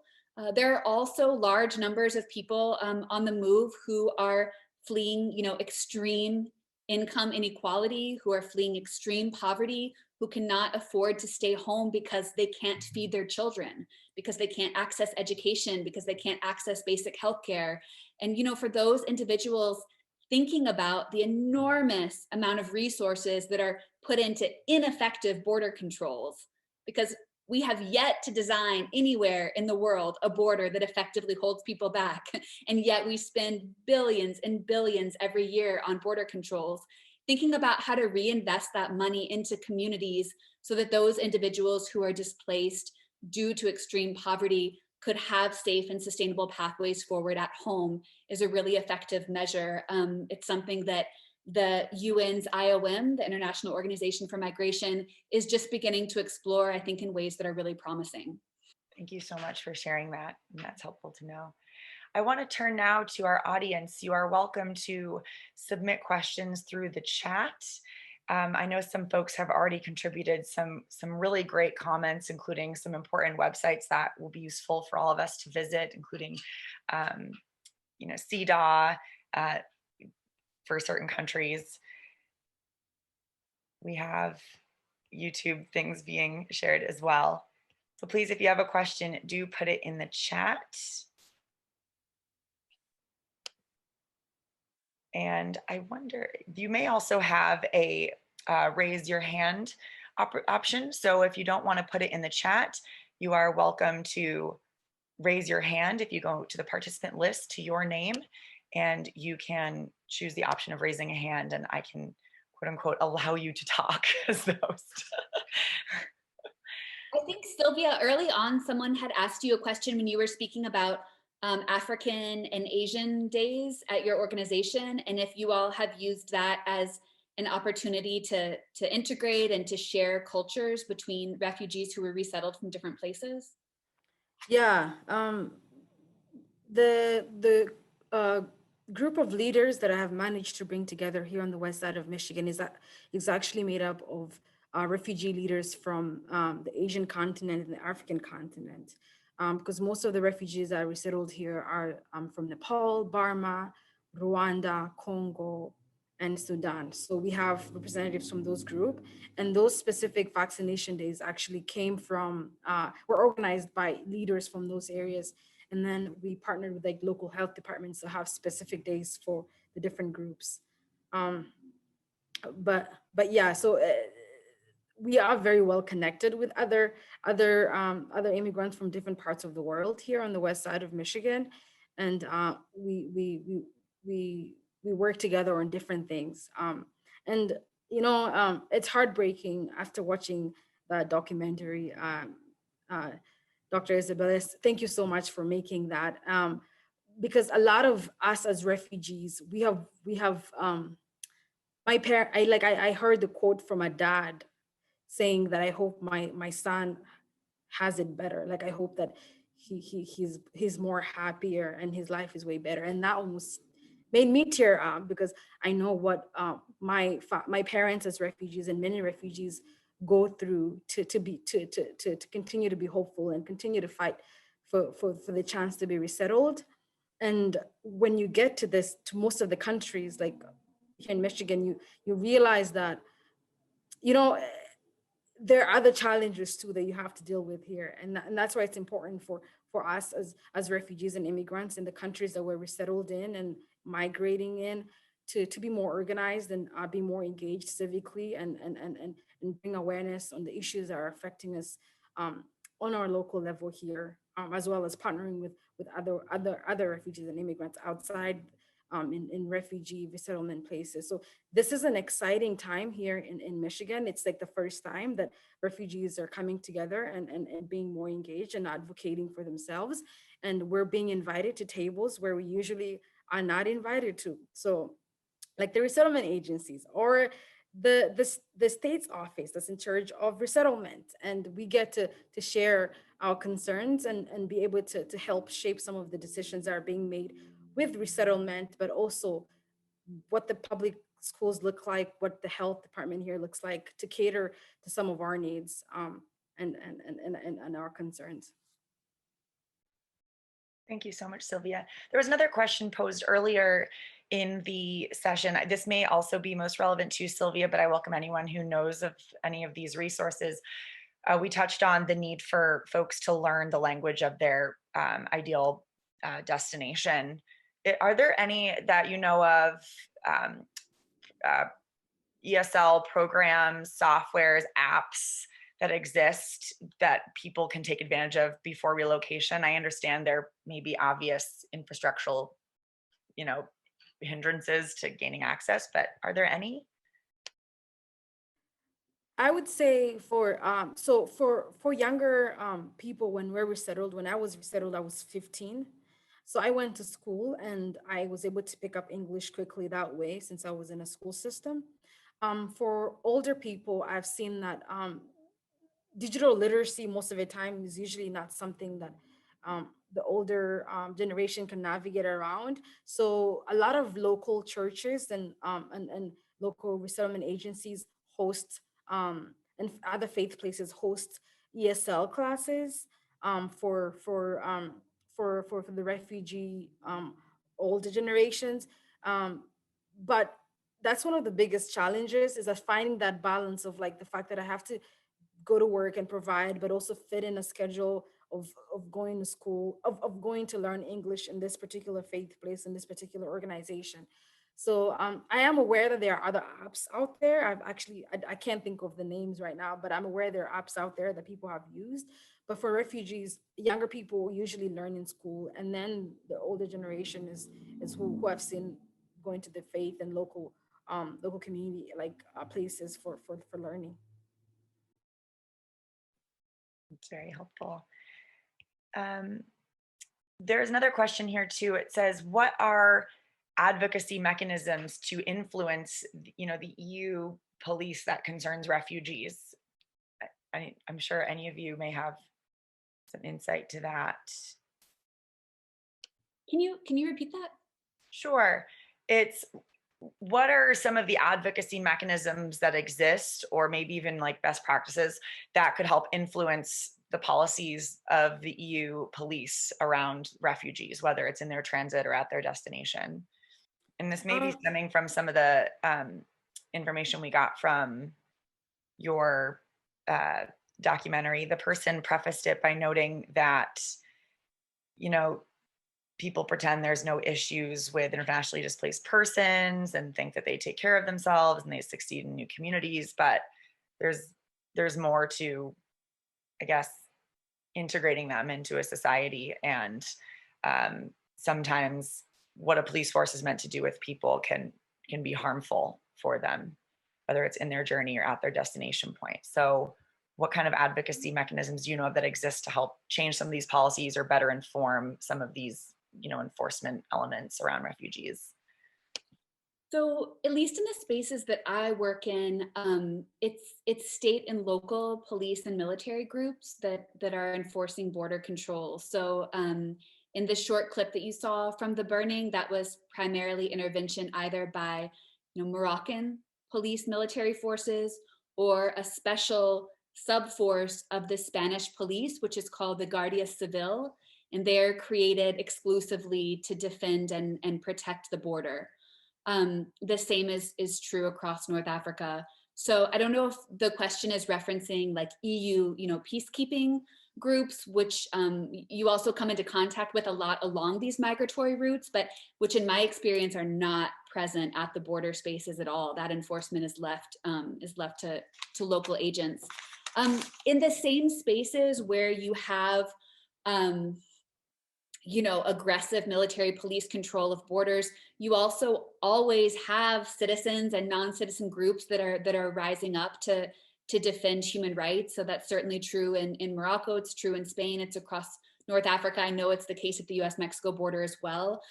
There are also large numbers of people on the move who are fleeing, you know, extreme income inequality, who are fleeing extreme poverty, who cannot afford to stay home because they can't feed their children, because they can't access education, because they can't access basic healthcare. And, you know, for those individuals, thinking about the enormous amount of resources that are put into ineffective border controls, because we have yet to design anywhere in the world a border that effectively holds people back. And yet we spend billions and billions every year on border controls. Thinking about how to reinvest that money into communities so that those individuals who are displaced due to extreme poverty could have safe and sustainable pathways forward at home is a really effective measure. It's something that the UN's IOM, the International Organization for Migration, is just beginning to explore, I think, in ways that are really promising.
Thank you so much for sharing that. And that's helpful to know. I want to turn now to our audience. You are welcome to submit questions through the chat. I know some folks have already contributed some really great comments, including some important websites that will be useful for all of us to visit, including, you know, CEDAW for certain countries. We have YouTube things being shared as well. So please, if you have a question, do put it in the chat. And I wonder, you may also have a raise your hand option. So if you don't want to put it in the chat, you are welcome to raise your hand if you go to the participant list to your name, and you can choose the option of raising a hand, and I can quote unquote allow you to talk as the host.
I think, Sylvia, early on, someone had asked you a question when you were speaking about African and Asian days at your organization, and if you all have used that as an opportunity to integrate and to share cultures between refugees who were resettled from different places.
Yeah, the group of leaders that I have managed to bring together here on the west side of Michigan is actually made up of refugee leaders from the Asian continent and the African continent, because most of the refugees that are resettled here are from Nepal, Burma, Rwanda, Congo, and Sudan. So we have representatives from those group, and those specific vaccination days actually came from, were organized by leaders from those areas. And then we partnered with like local health departments to have specific days for the different groups. But yeah, so we are very well connected with other immigrants from different parts of the world here on the west side of Michigan, and we work together on different things. And you know, it's heartbreaking after watching the documentary. Dr. Isabella, thank you so much for making that. Because a lot of us as refugees, we have my parent. I heard the quote from a dad saying that I hope my son has it better. Like I hope that he's more happier and his life is way better. And that almost made me tear up because I know what my parents as refugees and many refugees go through to continue to be hopeful and continue to fight for the chance to be resettled. And when you get to most of the countries like here in Michigan, you realize that, you know, there are other challenges too that you have to deal with here, and that's why it's important for us as refugees and immigrants in the countries that we're resettled in and migrating in to be more organized and be more engaged civically and bring awareness on the issues that are affecting us on our local level here, as well as partnering with other refugees and immigrants outside in refugee resettlement places. So this is an exciting time here in Michigan. It's like the first time that refugees are coming together and being more engaged and advocating for themselves. And we're being invited to tables where we usually are not invited to. So like the resettlement agencies or the state's office that's in charge of resettlement. And we get to share our concerns and be able to help shape some of the decisions that are being made with resettlement, but also what the public schools look like, what the health department here looks like to cater to some of our needs and our concerns.
Thank you so much, Sylvia. There was another question posed earlier in the session. This may also be most relevant to Sylvia, but I welcome anyone who knows of any of these resources. We touched on the need for folks to learn the language of their ideal destination. Are there any that you know of, ESL programs, softwares, apps that exist that people can take advantage of before relocation? I understand there may be obvious infrastructural, you know, hindrances to gaining access, but are there any?
I would say for younger people, when we're resettled, when I was resettled, I was 15. So I went to school and I was able to pick up English quickly that way since I was in a school system. For older people, I've seen that digital literacy most of the time is usually not something that the older generation can navigate around. So a lot of local churches and local resettlement agencies host and other faith places host ESL classes for the refugee older generations. But that's one of the biggest challenges is that finding that balance of like the fact that I have to go to work and provide, but also fit in a schedule of going to school, of going to learn English in this particular faith place, in this particular organization. So I am aware that there are other apps out there. I can't think of the names right now, but I'm aware there are apps out there that people have used. But for refugees, younger people usually learn in school, and then the older generation is who have seen going to the faith and local community places for learning.
It's very helpful. There's another question here too. It says, what are advocacy mechanisms to influence, the EU police that concerns refugees? I'm sure any of you may have some insight to that.
Can you repeat that?
Sure. It's what are some of the advocacy mechanisms that exist, or maybe even like best practices that could help influence the policies of the EU police around refugees, whether it's in their transit or at their destination? And this may be stemming from some of the information we got from your documentary. The person prefaced it by noting that, people pretend there's no issues with internationally displaced persons and think that they take care of themselves and they succeed in new communities, but there's more to, I guess, integrating them into a society. And sometimes what a police force is meant to do with people can be harmful for them, whether it's in their journey or at their destination point. So what kind of advocacy mechanisms do you know of that exist to help change some of these policies or better inform some of these, enforcement elements around refugees?
So at least in the spaces that I work in, it's state and local police and military groups that are enforcing border control. So in the short clip that you saw from the burning, that was primarily intervention either by Moroccan police military forces or a special subforce of the Spanish police, which is called the Guardia Civil, and they're created exclusively to defend and protect the border. The same is true across North Africa. So I don't know if the question is referencing like EU, peacekeeping groups, which you also come into contact with a lot along these migratory routes, but which in my experience are not present at the border spaces at all. That enforcement is left to local agents. In the same spaces where you have aggressive military police control of borders, you also always have citizens and non-citizen groups that are rising up to defend human rights. So that's certainly true in Morocco, it's true in Spain, it's across North Africa. I know it's the case at the US-Mexico border as well.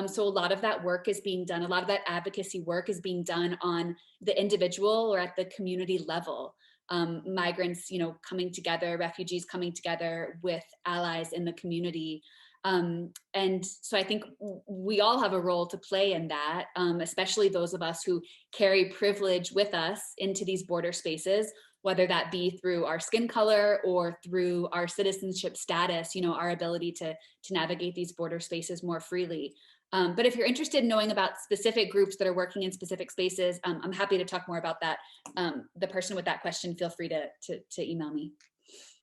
So a lot of that work is being done, a lot of that advocacy work is being done on the individual or at the community level. Migrants, coming together, refugees coming together with allies in the community. And so I think we all have a role to play in that, especially those of us who carry privilege with us into these border spaces, whether that be through our skin color or through our citizenship status, our ability to navigate these border spaces more freely. But if you're interested in knowing about specific groups that are working in specific spaces, I'm happy to talk more about that. The person with that question, feel free to email me.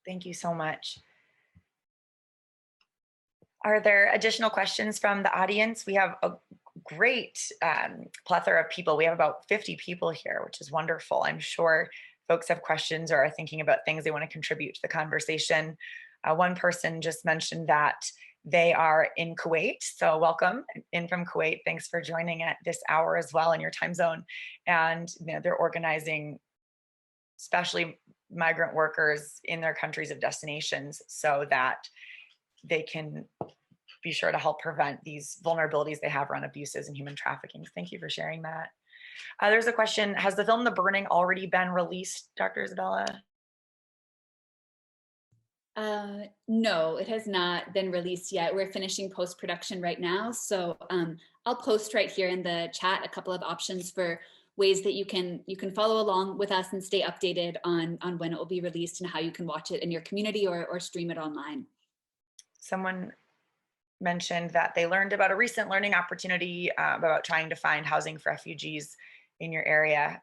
Thank you so much. Are there additional questions from the audience? We have a great plethora of people. We have about 50 people here, which is wonderful. I'm sure folks have questions or are thinking about things they want to contribute to the conversation. One person just mentioned that they are in Kuwait. So welcome in from Kuwait. Thanks for joining at this hour as well in your time zone. And they're organizing especially migrant workers in their countries of destinations so that they can be sure to help prevent these vulnerabilities they have around abuses and human trafficking. Thank you for sharing that. There's a question, has the film The Burning already been released, Dr. Isabella?
No, it has not been released yet. We're finishing post-production right now. So I'll post right here in the chat a couple of options for ways that you can follow along with us and stay updated on when it will be released and how you can watch it in your community or stream it online.
Someone mentioned that they learned about a recent learning opportunity about trying to find housing for refugees in your area.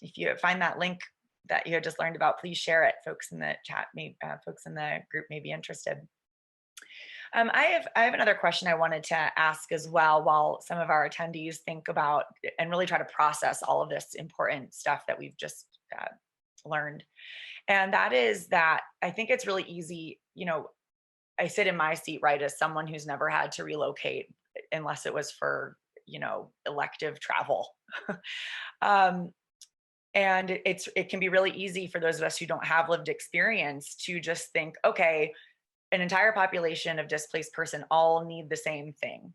If you find that link that you had just learned about, please share it. Folks in the chat, folks in the group may be interested. I have another question I wanted to ask as well, while some of our attendees think about and really try to process all of this important stuff that we've just learned. And that is that I think it's really easy, I sit in my seat, right, as someone who's never had to relocate unless it was for, elective travel. And it can be really easy for those of us who don't have lived experience to just think, okay, an entire population of displaced person all need the same thing.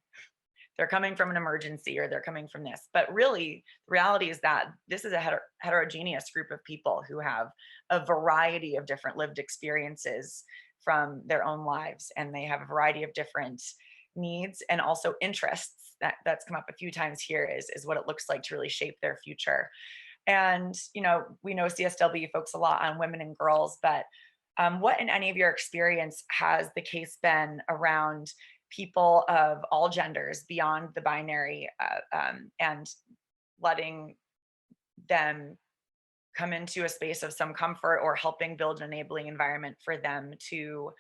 They're coming from an emergency or they're coming from this. But really, the reality is that this is a heterogeneous group of people who have a variety of different lived experiences from their own lives. And they have a variety of different needs and also interests. That's come up a few times here is what it looks like to really shape their future. And, we know CSW focus a lot on women and girls, but what in any of your experience has the case been around people of all genders beyond the binary and letting them come into a space of some comfort or helping build an enabling environment for them to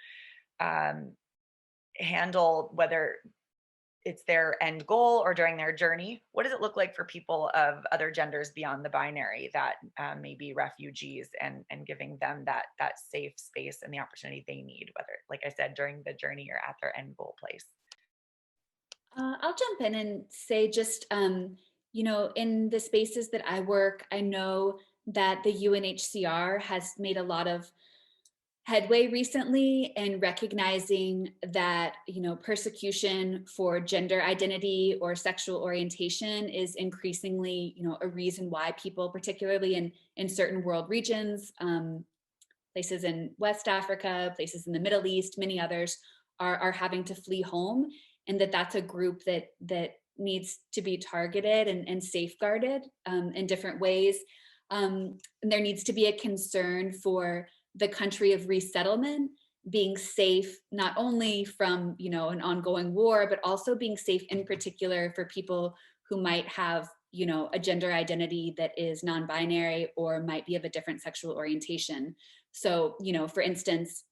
handle whether it's their end goal or during their journey? What does it look like for people of other genders beyond the binary that may be refugees and giving them that safe space and the opportunity they need, whether, like I said, during the journey or at their end goal place?
I'll jump in and say just, in the spaces that I work, I know that the UNHCR has made a lot of headway recently in recognizing that persecution for gender identity or sexual orientation is increasingly a reason why people, particularly in certain world regions, places in West Africa, places in the Middle East, many others are having to flee home, and that's a group that needs to be targeted and safeguarded in different ways. And there needs to be a concern for the country of resettlement being safe, not only from an ongoing war, but also being safe in particular for people who might have a gender identity that is non-binary or might be of a different sexual orientation. So for instance,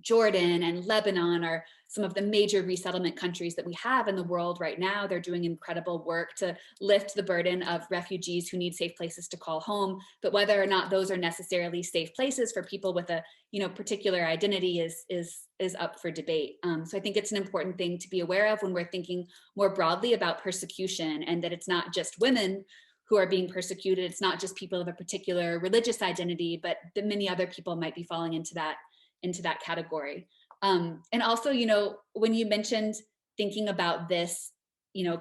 Jordan and Lebanon are some of the major resettlement countries that we have in the world right now. They're doing incredible work to lift the burden of refugees who need safe places to call home. But whether or not those are necessarily safe places for people with a particular identity is up for debate. So I think it's an important thing to be aware of when we're thinking more broadly about persecution, and that it's not just women who are being persecuted. It's not just people of a particular religious identity, but that many other people might be falling into that category. And also, when you mentioned thinking about this,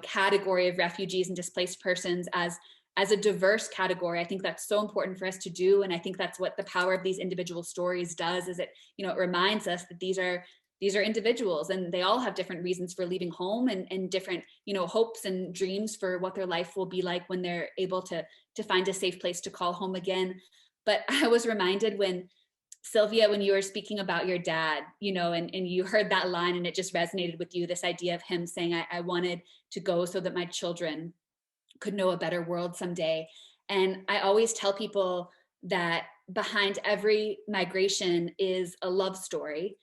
category of refugees and displaced persons as a diverse category, I think that's so important for us to do. And I think that's what the power of these individual stories does, is it reminds us that these are individuals and they all have different reasons for leaving home and different, hopes and dreams for what their life will be like when they're able to find a safe place to call home again. But I was reminded when Sylvia, when you were speaking about your dad, and you heard that line and it just resonated with you, this idea of him saying, I wanted to go so that my children could know a better world someday. And I always tell people that behind every migration is a love story.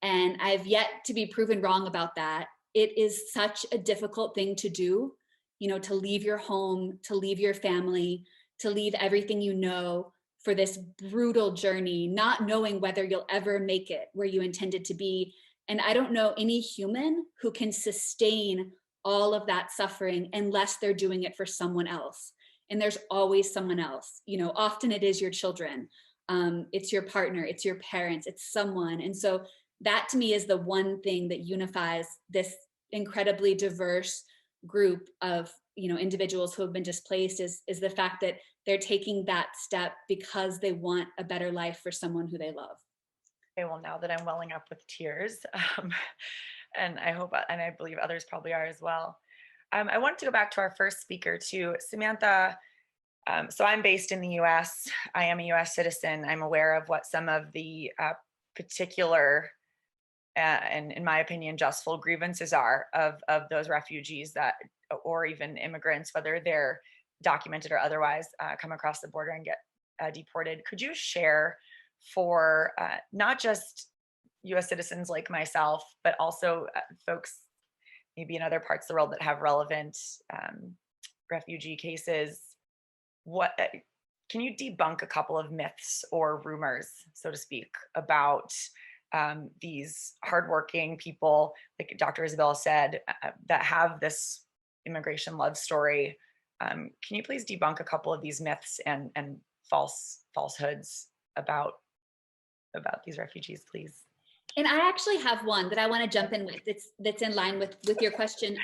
And I've yet to be proven wrong about that. It is such a difficult thing to do, to leave your home, to leave your family, to leave everything for this brutal journey, not knowing whether you'll ever make it where you intended to be. And I don't know any human who can sustain all of that suffering unless they're doing it for someone else. And there's always someone else. Often it is your children, it's your partner, it's your parents, it's someone. And so that to me is the one thing that unifies this incredibly diverse group of individuals who have been displaced is the fact that they're taking that step because they want a better life for someone who they love.
Okay, well, now that I'm welling up with tears, and I believe others probably are as well. I wanted to go back to our first speaker too, Samantha. So I'm based in the US. I am a US citizen. I'm aware of what some of the particular and in my opinion, justful grievances are of those refugees or even immigrants, whether they're documented or otherwise, come across the border and get deported. Could you share for not just US citizens like myself, but also folks maybe in other parts of the world that have relevant refugee cases. What can you debunk a couple of myths or rumors, so to speak, about these hardworking people, like Dr. Isabella said, that have this immigration love story? Can you please debunk a couple of these myths and falsehoods about these refugees, please?
And I actually have one that I want to jump in with that's in line with your question.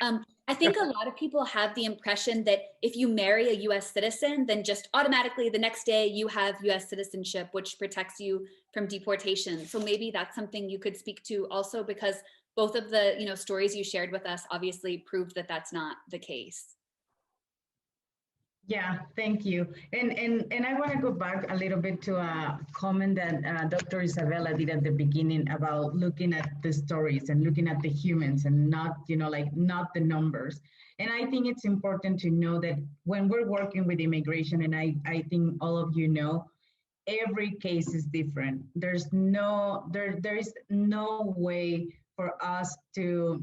I think a lot of people have the impression that if you marry a US citizen, then just automatically the next day you have US citizenship, which protects you from deportation. So maybe that's something you could speak to also, because both of the stories you shared with us obviously proved that that's not the case.
Yeah, thank you. And I want to go back a little bit to a comment that Dr. Isabella did at the beginning about looking at the stories and looking at the humans and not, not the numbers. And I think it's important to know that when we're working with immigration, and I think all of you know, every case is different. There is no way for us to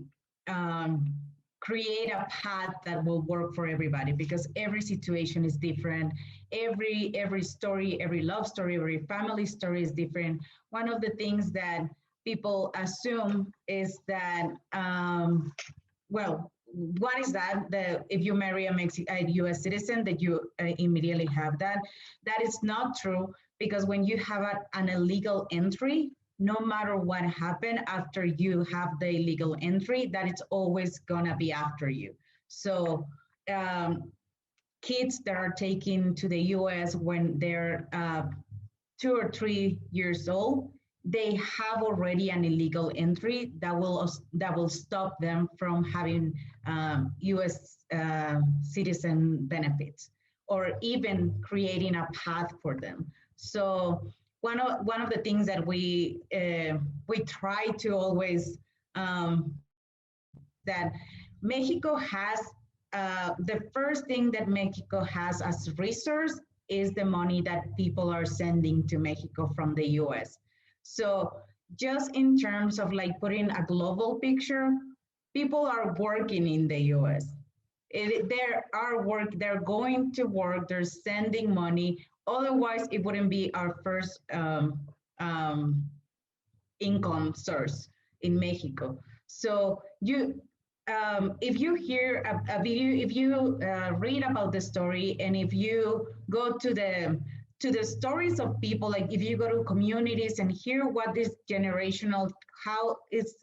create a path that will work for everybody, because every situation is different. Every story, every love story, every family story is different. One of the things that people assume is that, well, what is that if you marry a US citizen, that you immediately have that. That is not true, because when you have an illegal entry, no matter what happened after you have the illegal entry, that it's always gonna be after you. So kids that are taken to the US when they're 2 or 3 years old, they have already an illegal entry that will stop them from having US citizen benefits, or even creating a path for them. So one of the things that we try to always that Mexico has, the first thing that Mexico has as resource is the money that people are sending to Mexico from the US. So just in terms of like putting a global picture, people are working in the US. They're going to work, they're sending money. Otherwise, it wouldn't be our first income source in Mexico. So if you hear a video, if you read about the story, and if you go to the stories of people, like if you go to communities and hear what this generational, how it's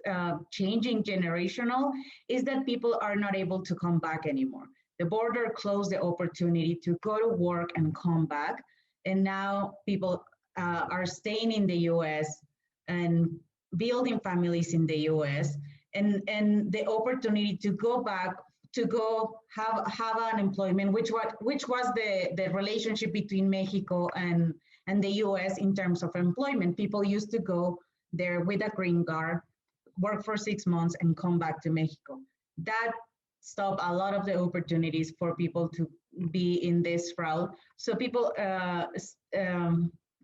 changing generational, is that people are not able to come back anymore. The border closed the opportunity to go to work and come back. And now people are staying in the US and building families in the US. And the opportunity to go back, to go have an employment, which was the relationship between Mexico and the US in terms of employment. People used to go there with a green card, work for 6 months, and come back to Mexico. That stopped a lot of the opportunities for people to be in this route. So people,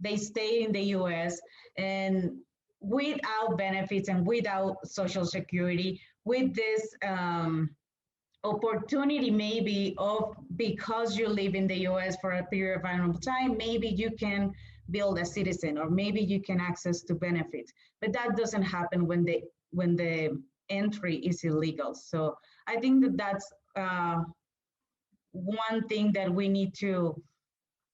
they stay in the US, and without benefits and without Social Security, with this opportunity maybe of, because you live in the US for a period of time, maybe you can build a citizen, or maybe you can access to benefits. But that doesn't happen when the entry is illegal. So I think that's one thing that we need to,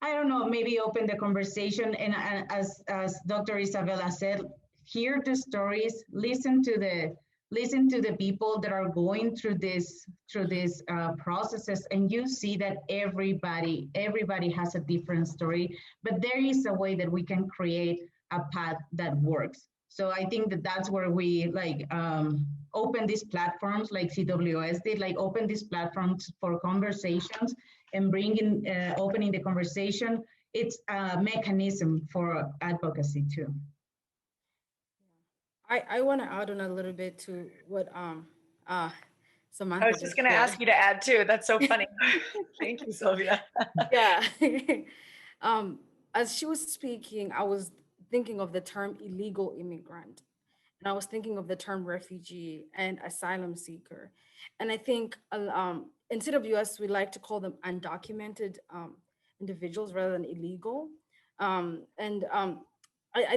I don't know, maybe open the conversation. And as Dr. Isabella said, hear the stories, listen to the people that are going through this processes, and you see that everybody has a different story, but there is a way that we can create a path that works. So I think that's where we open these platforms, like CWS did, like open these platforms for conversations and opening the conversation. It's a mechanism for advocacy too.
I want to add on a little bit to what Samantha
I was just going to ask you to add too. That's so funny. Thank you, Sylvia.
Yeah. As she was speaking, I was thinking of the term illegal immigrant. and I was thinking of the term refugee and asylum seeker. And I think in CWS, we like to call them undocumented individuals rather than illegal. I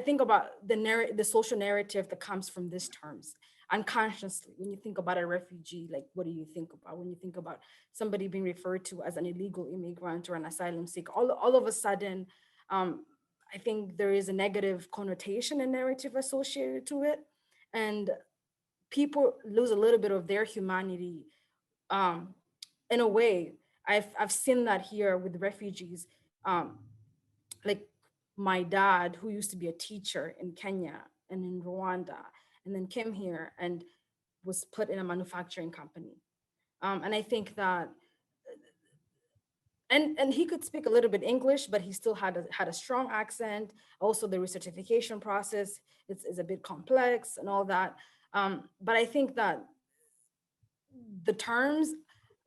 think about the social narrative that comes from these terms unconsciously. When you think about a refugee, like what do you think about? When you think about somebody being referred to as an illegal immigrant or an asylum seeker, all of a sudden, I think there is a negative connotation and narrative associated to it. And people lose a little bit of their humanity. In a way, I've seen that here with refugees. Like my dad, who used to be a teacher in Kenya and in Rwanda, and then came here and was put in a manufacturing company. And I think that, and he could speak a little bit English, but he still had a strong accent. Also, the recertification process is a bit complex and all that. But I think that the terms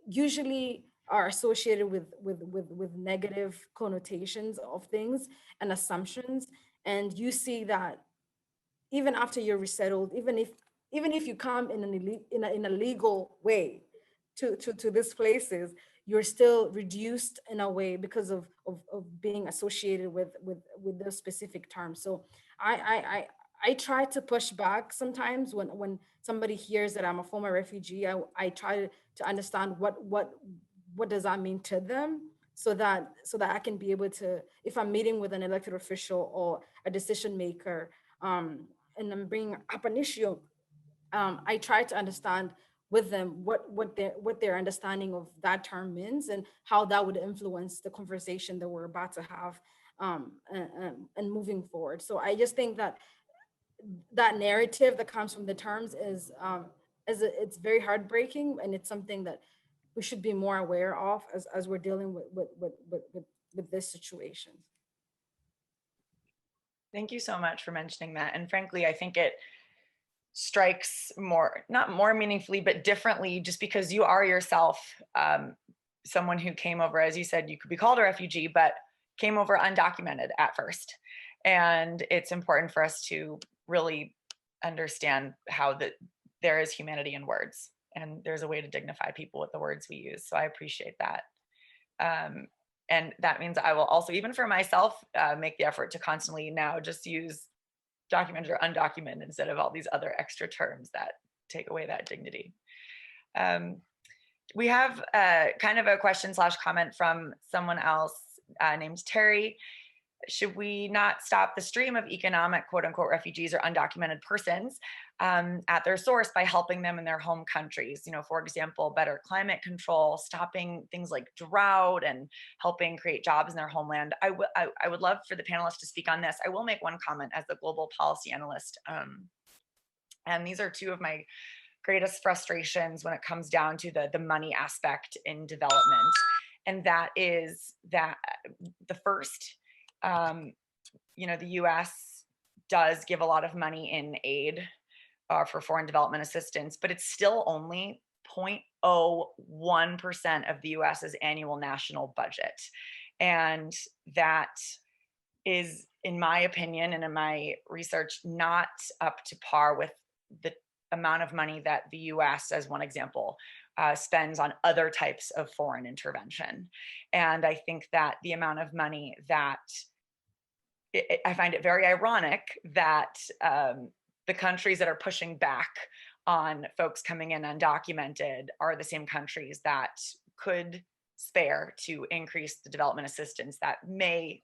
usually are associated with negative connotations of things and assumptions. And you see that even after you're resettled, even if you come in a legal way to these places, you're still reduced in a way because of being associated with those specific terms. So I try to push back sometimes when somebody hears that I'm a former refugee. I try to understand what does that mean to them, so that I can be able to, if I'm meeting with an elected official or a decision maker, and I'm bringing up an issue, I try to understand with them what their understanding of that term means and how that would influence the conversation that we're about to have, and moving forward. So I just think that narrative that comes from the terms it's very heartbreaking, and it's something that we should be more aware of as we're dealing with this situation.
Thank you so much for mentioning that. And frankly, I think it strikes more, not more meaningfully, but differently, just because you are yourself someone who came over, as you said, you could be called a refugee, but came over undocumented at first. And it's important for us to really understand how there is humanity in words, and there's a way to dignify people with the words we use. So I appreciate that. And that means I will also, even for myself, make the effort to constantly now just use documented or undocumented instead of all these other extra terms that take away that dignity. We have kind of a question / comment from someone else named Terry. Should we not stop the stream of economic quote unquote refugees or undocumented persons at their source by helping them in their home countries? You know, for example, better climate control, stopping things like drought, and helping create jobs in their homeland. I would love for the panelists to speak on this. I will make one comment as the global policy analyst. And these are two of my greatest frustrations when it comes down to the money aspect in development. And that is that the first, you know, the US does give a lot of money in aid for foreign development assistance, but it's still only 0.01% of the US's annual national budget. And that is, in my opinion and in my research, not up to par with the amount of money that the US, as one example, spends on other types of foreign intervention. And I think that the amount of money that I find it very ironic that the countries that are pushing back on folks coming in undocumented are the same countries that could spare to increase the development assistance that may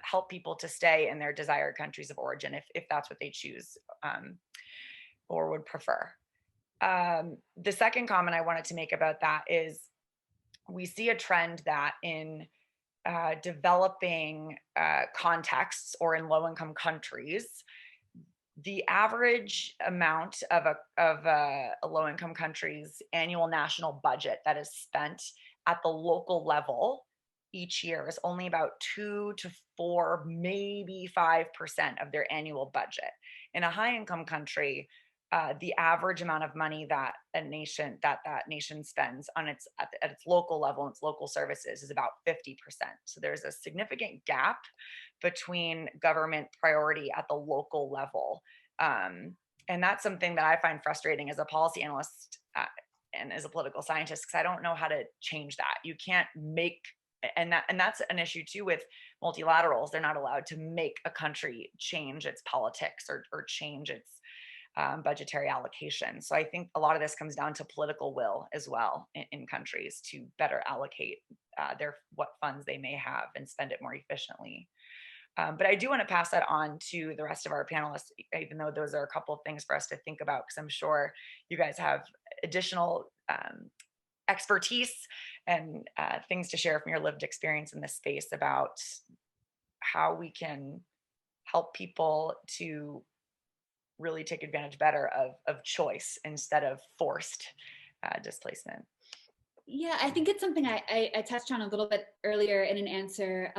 help people to stay in their desired countries of origin if that's what they choose or would prefer. The second comment I wanted to make about that is we see a trend that in developing contexts or in low-income countries, the average amount of a low-income country's annual national budget that is spent at the local level each year is only about 2 to 4, maybe 5% of their annual budget. In a high-income country, the average amount of money that that nation spends on at its local level and its local services is about 50%. So there's a significant gap between government priority at the local level And that's something that I find frustrating as a policy analyst and as a political scientist, because I don't know how to change that. You can't make, and that's an issue too with multilaterals. They're not allowed to make a country change its politics or change its budgetary allocation. So I think a lot of this comes down to political will as well in countries to better allocate what funds they may have and spend it more efficiently. But I do want to pass that on to the rest of our panelists, even though those are a couple of things for us to think about, because I'm sure you guys have additional expertise and things to share from your lived experience in this space about how we can help people to really take advantage better of choice instead of forced displacement.
Yeah, I think it's something I touched on a little bit earlier in an answer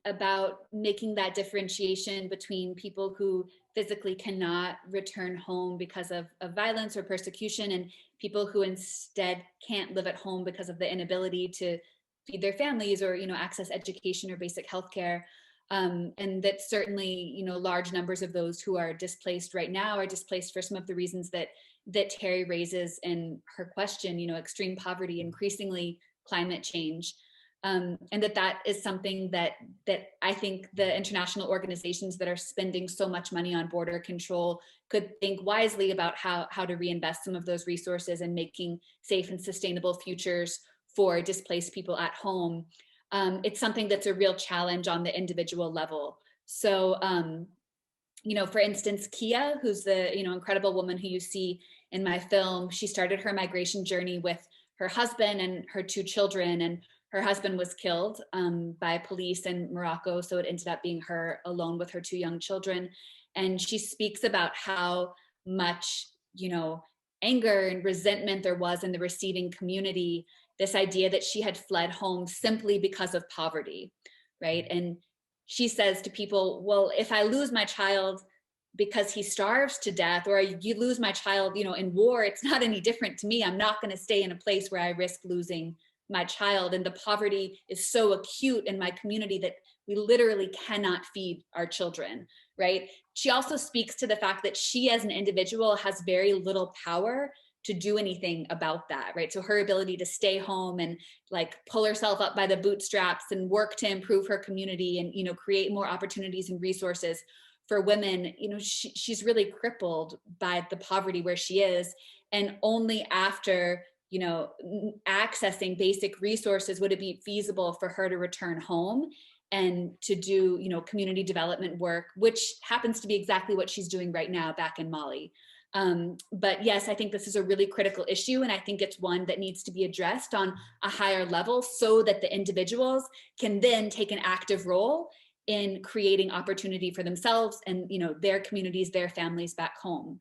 about making that differentiation between people who physically cannot return home because of violence or persecution, and people who instead can't live at home because of the inability to feed their families or, access education or basic healthcare. And that certainly, large numbers of those who are displaced right now are displaced for some of the reasons that Terry raises in her question, extreme poverty, increasingly climate change. And that is something that I think the international organizations that are spending so much money on border control could think wisely about how to reinvest some of those resources in making safe and sustainable futures for displaced people at home. It's something that's a real challenge on the individual level. So, for instance, Kia, who's the incredible woman who you see in my film, she started her migration journey with her husband and her 2 children, and her husband was killed by police in Morocco, so it ended up being her alone with her 2 young children. And she speaks about how much anger and resentment there was in the receiving community, this idea that she had fled home simply because of poverty, right? And she says to people, well, if I lose my child because he starves to death, or you lose my child, in war, it's not any different to me. I'm not going to stay in a place where I risk losing my child. And the poverty is so acute in my community that we literally cannot feed our children, right? She also speaks to the fact that she as an individual has very little power to do anything about that, right? So her ability to stay home and pull herself up by the bootstraps and work to improve her community and, create more opportunities and resources for women, she's really crippled by the poverty where she is. And only after, accessing basic resources would it be feasible for her to return home and to do, community development work, which happens to be exactly what she's doing right now back in Mali. But yes, I think this is a really critical issue, and I think it's one that needs to be addressed on a higher level so that the individuals can then take an active role in creating opportunity for themselves and their communities, their families back home.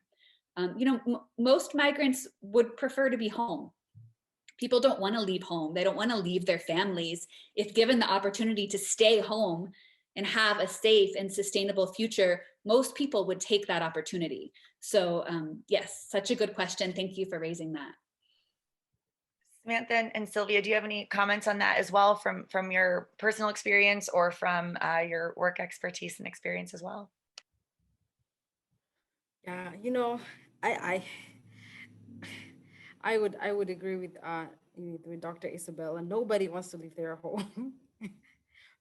Most migrants would prefer to be home. People don't want to leave home. They don't want to leave their families. If given the opportunity to stay home and have a safe and sustainable future, most people would take that opportunity. So yes, such a good question. Thank you for raising that.
Samantha and Sylvia, do you have any comments on that as well from your personal experience or from your work expertise and experience as well?
Yeah, I would agree with Dr. Isabel, and nobody wants to leave their home.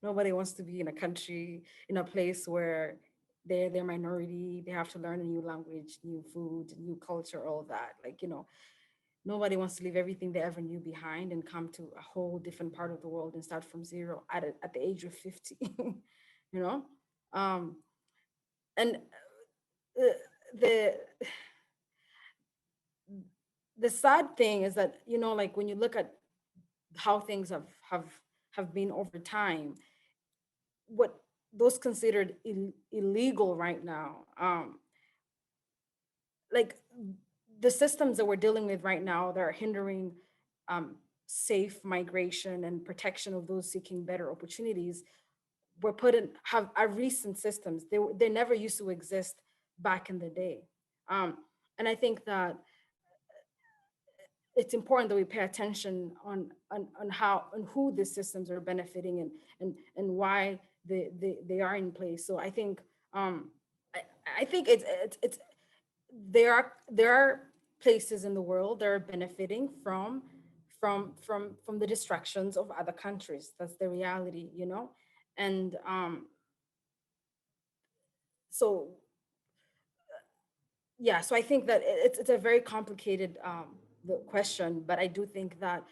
Nobody wants to be in a country, in a place where they're minority, they have to learn a new language, new food, new culture, all of that. Nobody wants to leave everything they ever knew behind and come to a whole different part of the world and start from zero at the age of 50, and the sad thing is that, when you look at how things have been over time, what those considered illegal right now, the systems that we're dealing with right now that are hindering safe migration and protection of those seeking better opportunities have recent systems. They never used to exist back in the day. And I think that it's important that we pay attention on how and who these systems are benefiting and why they are in place. So I think I think it's there are places in the world that are benefiting from the distractions of other countries. That's the reality, you know? And so yeah, so I think that it's a very complicated the question, but I do think that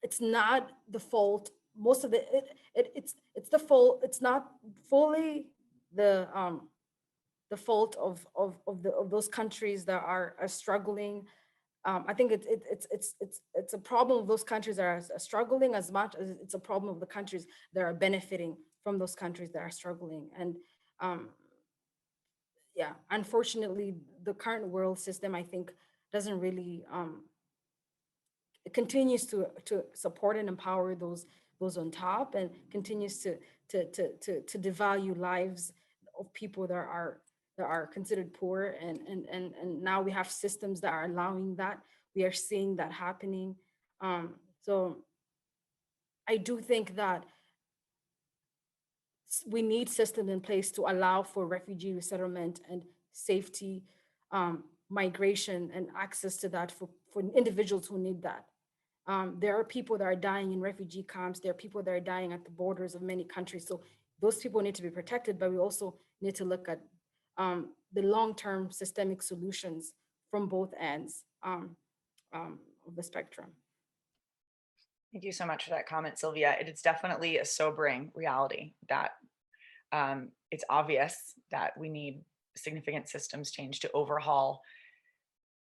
it's not the fault. Most of it's the fault. It's not fully the fault of those countries that are struggling. I think it's a problem of those countries that are struggling as much as it's a problem of the countries that are benefiting from those countries that are struggling. And yeah, unfortunately, the current world system, I think, doesn't really it continues to support and empower those on top, and continues to devalue lives of people that are considered poor, and now we have systems that are allowing that. We are seeing that happening. So I do think that we need systems in place to allow for refugee resettlement and safety, migration, and access to that for individuals who need that. There are people that are dying in refugee camps. There are people that are dying at the borders of many countries. So those people need to be protected, but we also need to look at the long-term systemic solutions from both ends of the spectrum.
Thank you so much for that comment, Sylvia. It is definitely a sobering reality that it's obvious that we need significant systems change to overhaul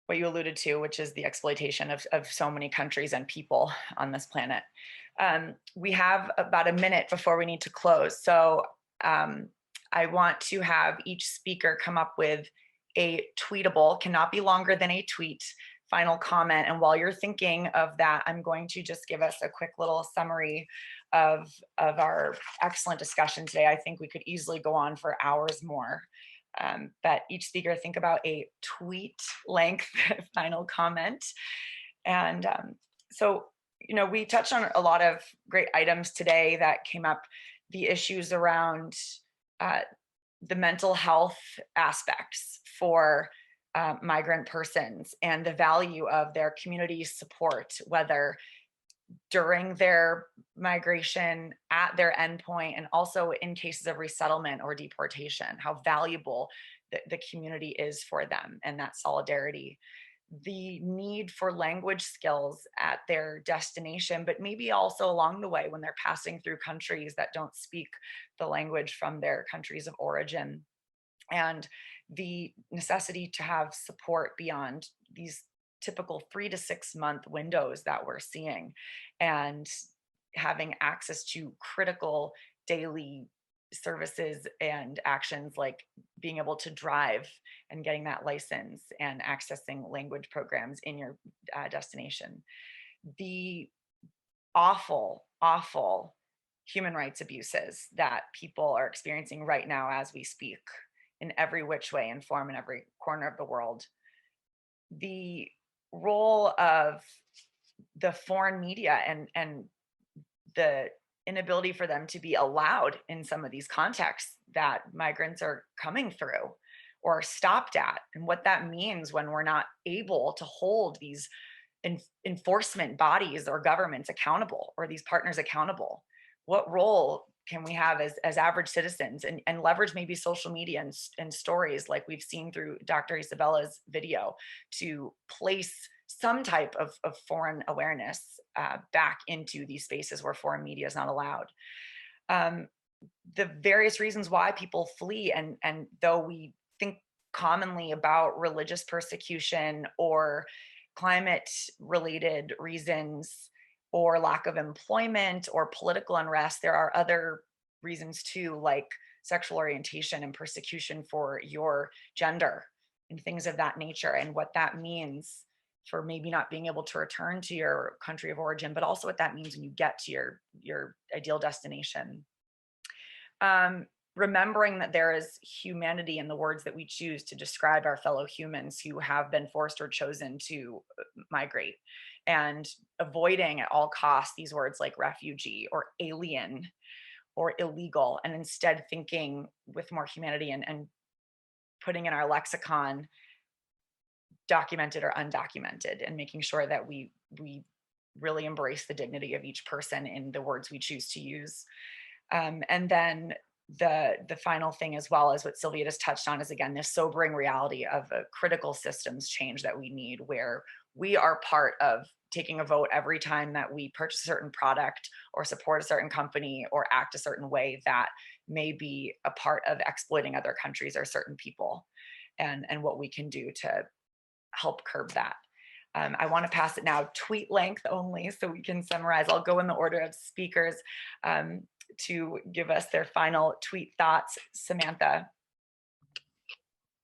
what you alluded to, which is the exploitation of so many countries and people on this planet. We have about a minute before we need to close. So I want to have each speaker come up with a tweetable, cannot be longer than a tweet, final comment. And while you're thinking of that, I'm going to just give us a quick little summary of our excellent discussion today. I think we could easily go on for hours more. But each speaker think about a tweet length final comment. And so, you know, we touched on a lot of great items today that came up, the issues around the mental health aspects for migrant persons and the value of their community support, whether during their migration, at their endpoint, and also in cases of resettlement or deportation, how valuable the community is for them and that solidarity. The need for language skills at their destination, but maybe also along the way when they're passing through countries that don't speak the language from their countries of origin. And the necessity to have support beyond these typical 3 to 6 month windows that we're seeing, and having access to critical daily services and actions like being able to drive and getting that license and accessing language programs in your destination. The awful, awful human rights abuses that people are experiencing right now as we speak, in every which way and form in every corner of the world. The role of the foreign media and the inability for them to be allowed in some of these contexts that migrants are coming through or stopped at, and what that means when we're not able to hold these enforcement bodies or governments accountable, or these partners accountable. What role can we have as average citizens, and leverage maybe social media and stories like we've seen through Dr. Isabella's video to place some type of foreign awareness back into these spaces where foreign media is not allowed. The various reasons why people flee, and though we think commonly about religious persecution or climate related reasons or lack of employment or political unrest, there are other reasons too, like sexual orientation and persecution for your gender and things of that nature, and what that means for maybe not being able to return to your country of origin, but also what that means when you get to your ideal destination. Remembering that there is humanity in the words that we choose to describe our fellow humans who have been forced or chosen to migrate, and avoiding at all costs these words like refugee or alien or illegal, and instead thinking with more humanity and putting in our lexicon documented or undocumented, and making sure that we really embrace the dignity of each person in the words we choose to use. And then the final thing, as well as what Sylvia just touched on, is again this sobering reality of a critical systems change that we need, where we are part of taking a vote every time that we purchase a certain product or support a certain company or act a certain way that may be a part of exploiting other countries or certain people, and what we can do to help curb that. I want to pass it now tweet length only so we can summarize. I'll go in the order of speakers to give us their final tweet thoughts. Samantha.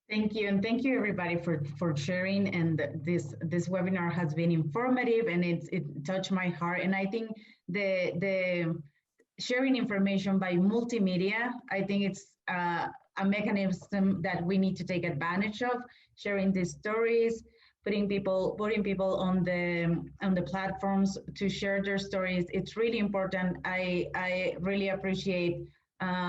Thank you, and thank you everybody for sharing. And this webinar has been informative, and it touched my heart. And I think the sharing information by multimedia, I think it's a mechanism that we need to take advantage of. Sharing these stories, putting people on the platforms to share their stories. It's really important. I really appreciate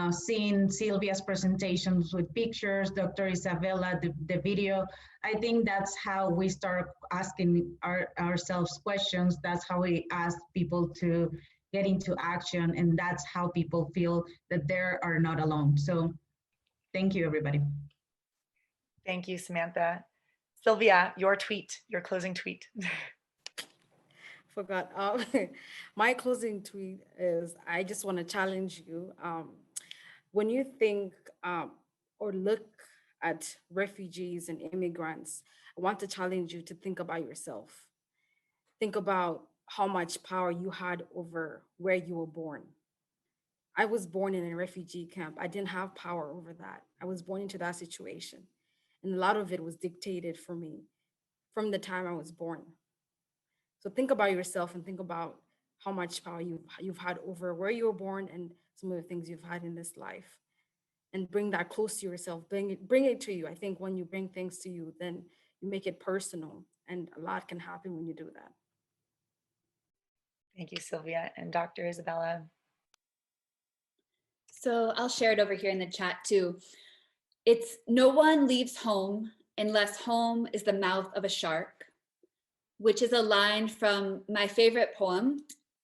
seeing Sylvia's presentations with pictures, Dr. Isabella, the video. I think that's how we start asking ourselves questions. That's how we ask people to get into action, and that's how people feel that they are not alone. So thank you, everybody.
Thank you, Samantha. Sylvia, your closing tweet.
Forgot. My closing tweet is, I just want to challenge you. When you think or look at refugees and immigrants, I want to challenge you to think about yourself. Think about how much power you had over where you were born. I was born in a refugee camp. I didn't have power over that. I was born into that situation. And a lot of it was dictated for me from the time I was born. So think about yourself and think about how much power you've had over where you were born and some of the things you've had in this life. And bring that close to yourself, bring it to you. I think when you bring things to you, then you make it personal, and a lot can happen when you do that.
Thank you, Sylvia. And Dr. Isabella.
So I'll share it over here in the chat too. It's no one leaves home unless home is the mouth of a shark, which is a line from my favorite poem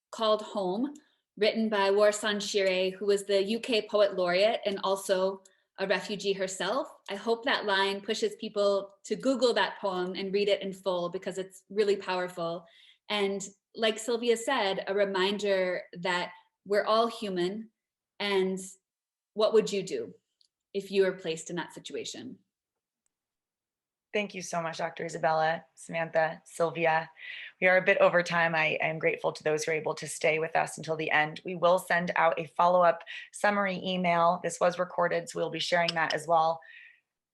called Home, written by Warsan Shire, who was the UK Poet Laureate and also a refugee herself. I hope that line pushes people to Google that poem and read it in full, because it's really powerful. And like Sylvia said, a reminder that we're all human, and what would you do if you were placed in that situation?
Thank you so much, Dr. Isabella, Samantha, Sylvia. We are a bit over time. I am grateful to those who are able to stay with us until the end. We will send out a follow-up summary email. This was recorded, so we'll be sharing that as well.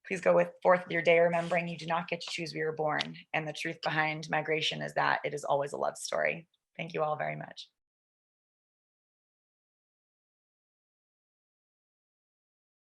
Please go forth with your day, remembering you do not get to choose where you're born. And the truth behind migration is that it is always a love story. Thank you all very much.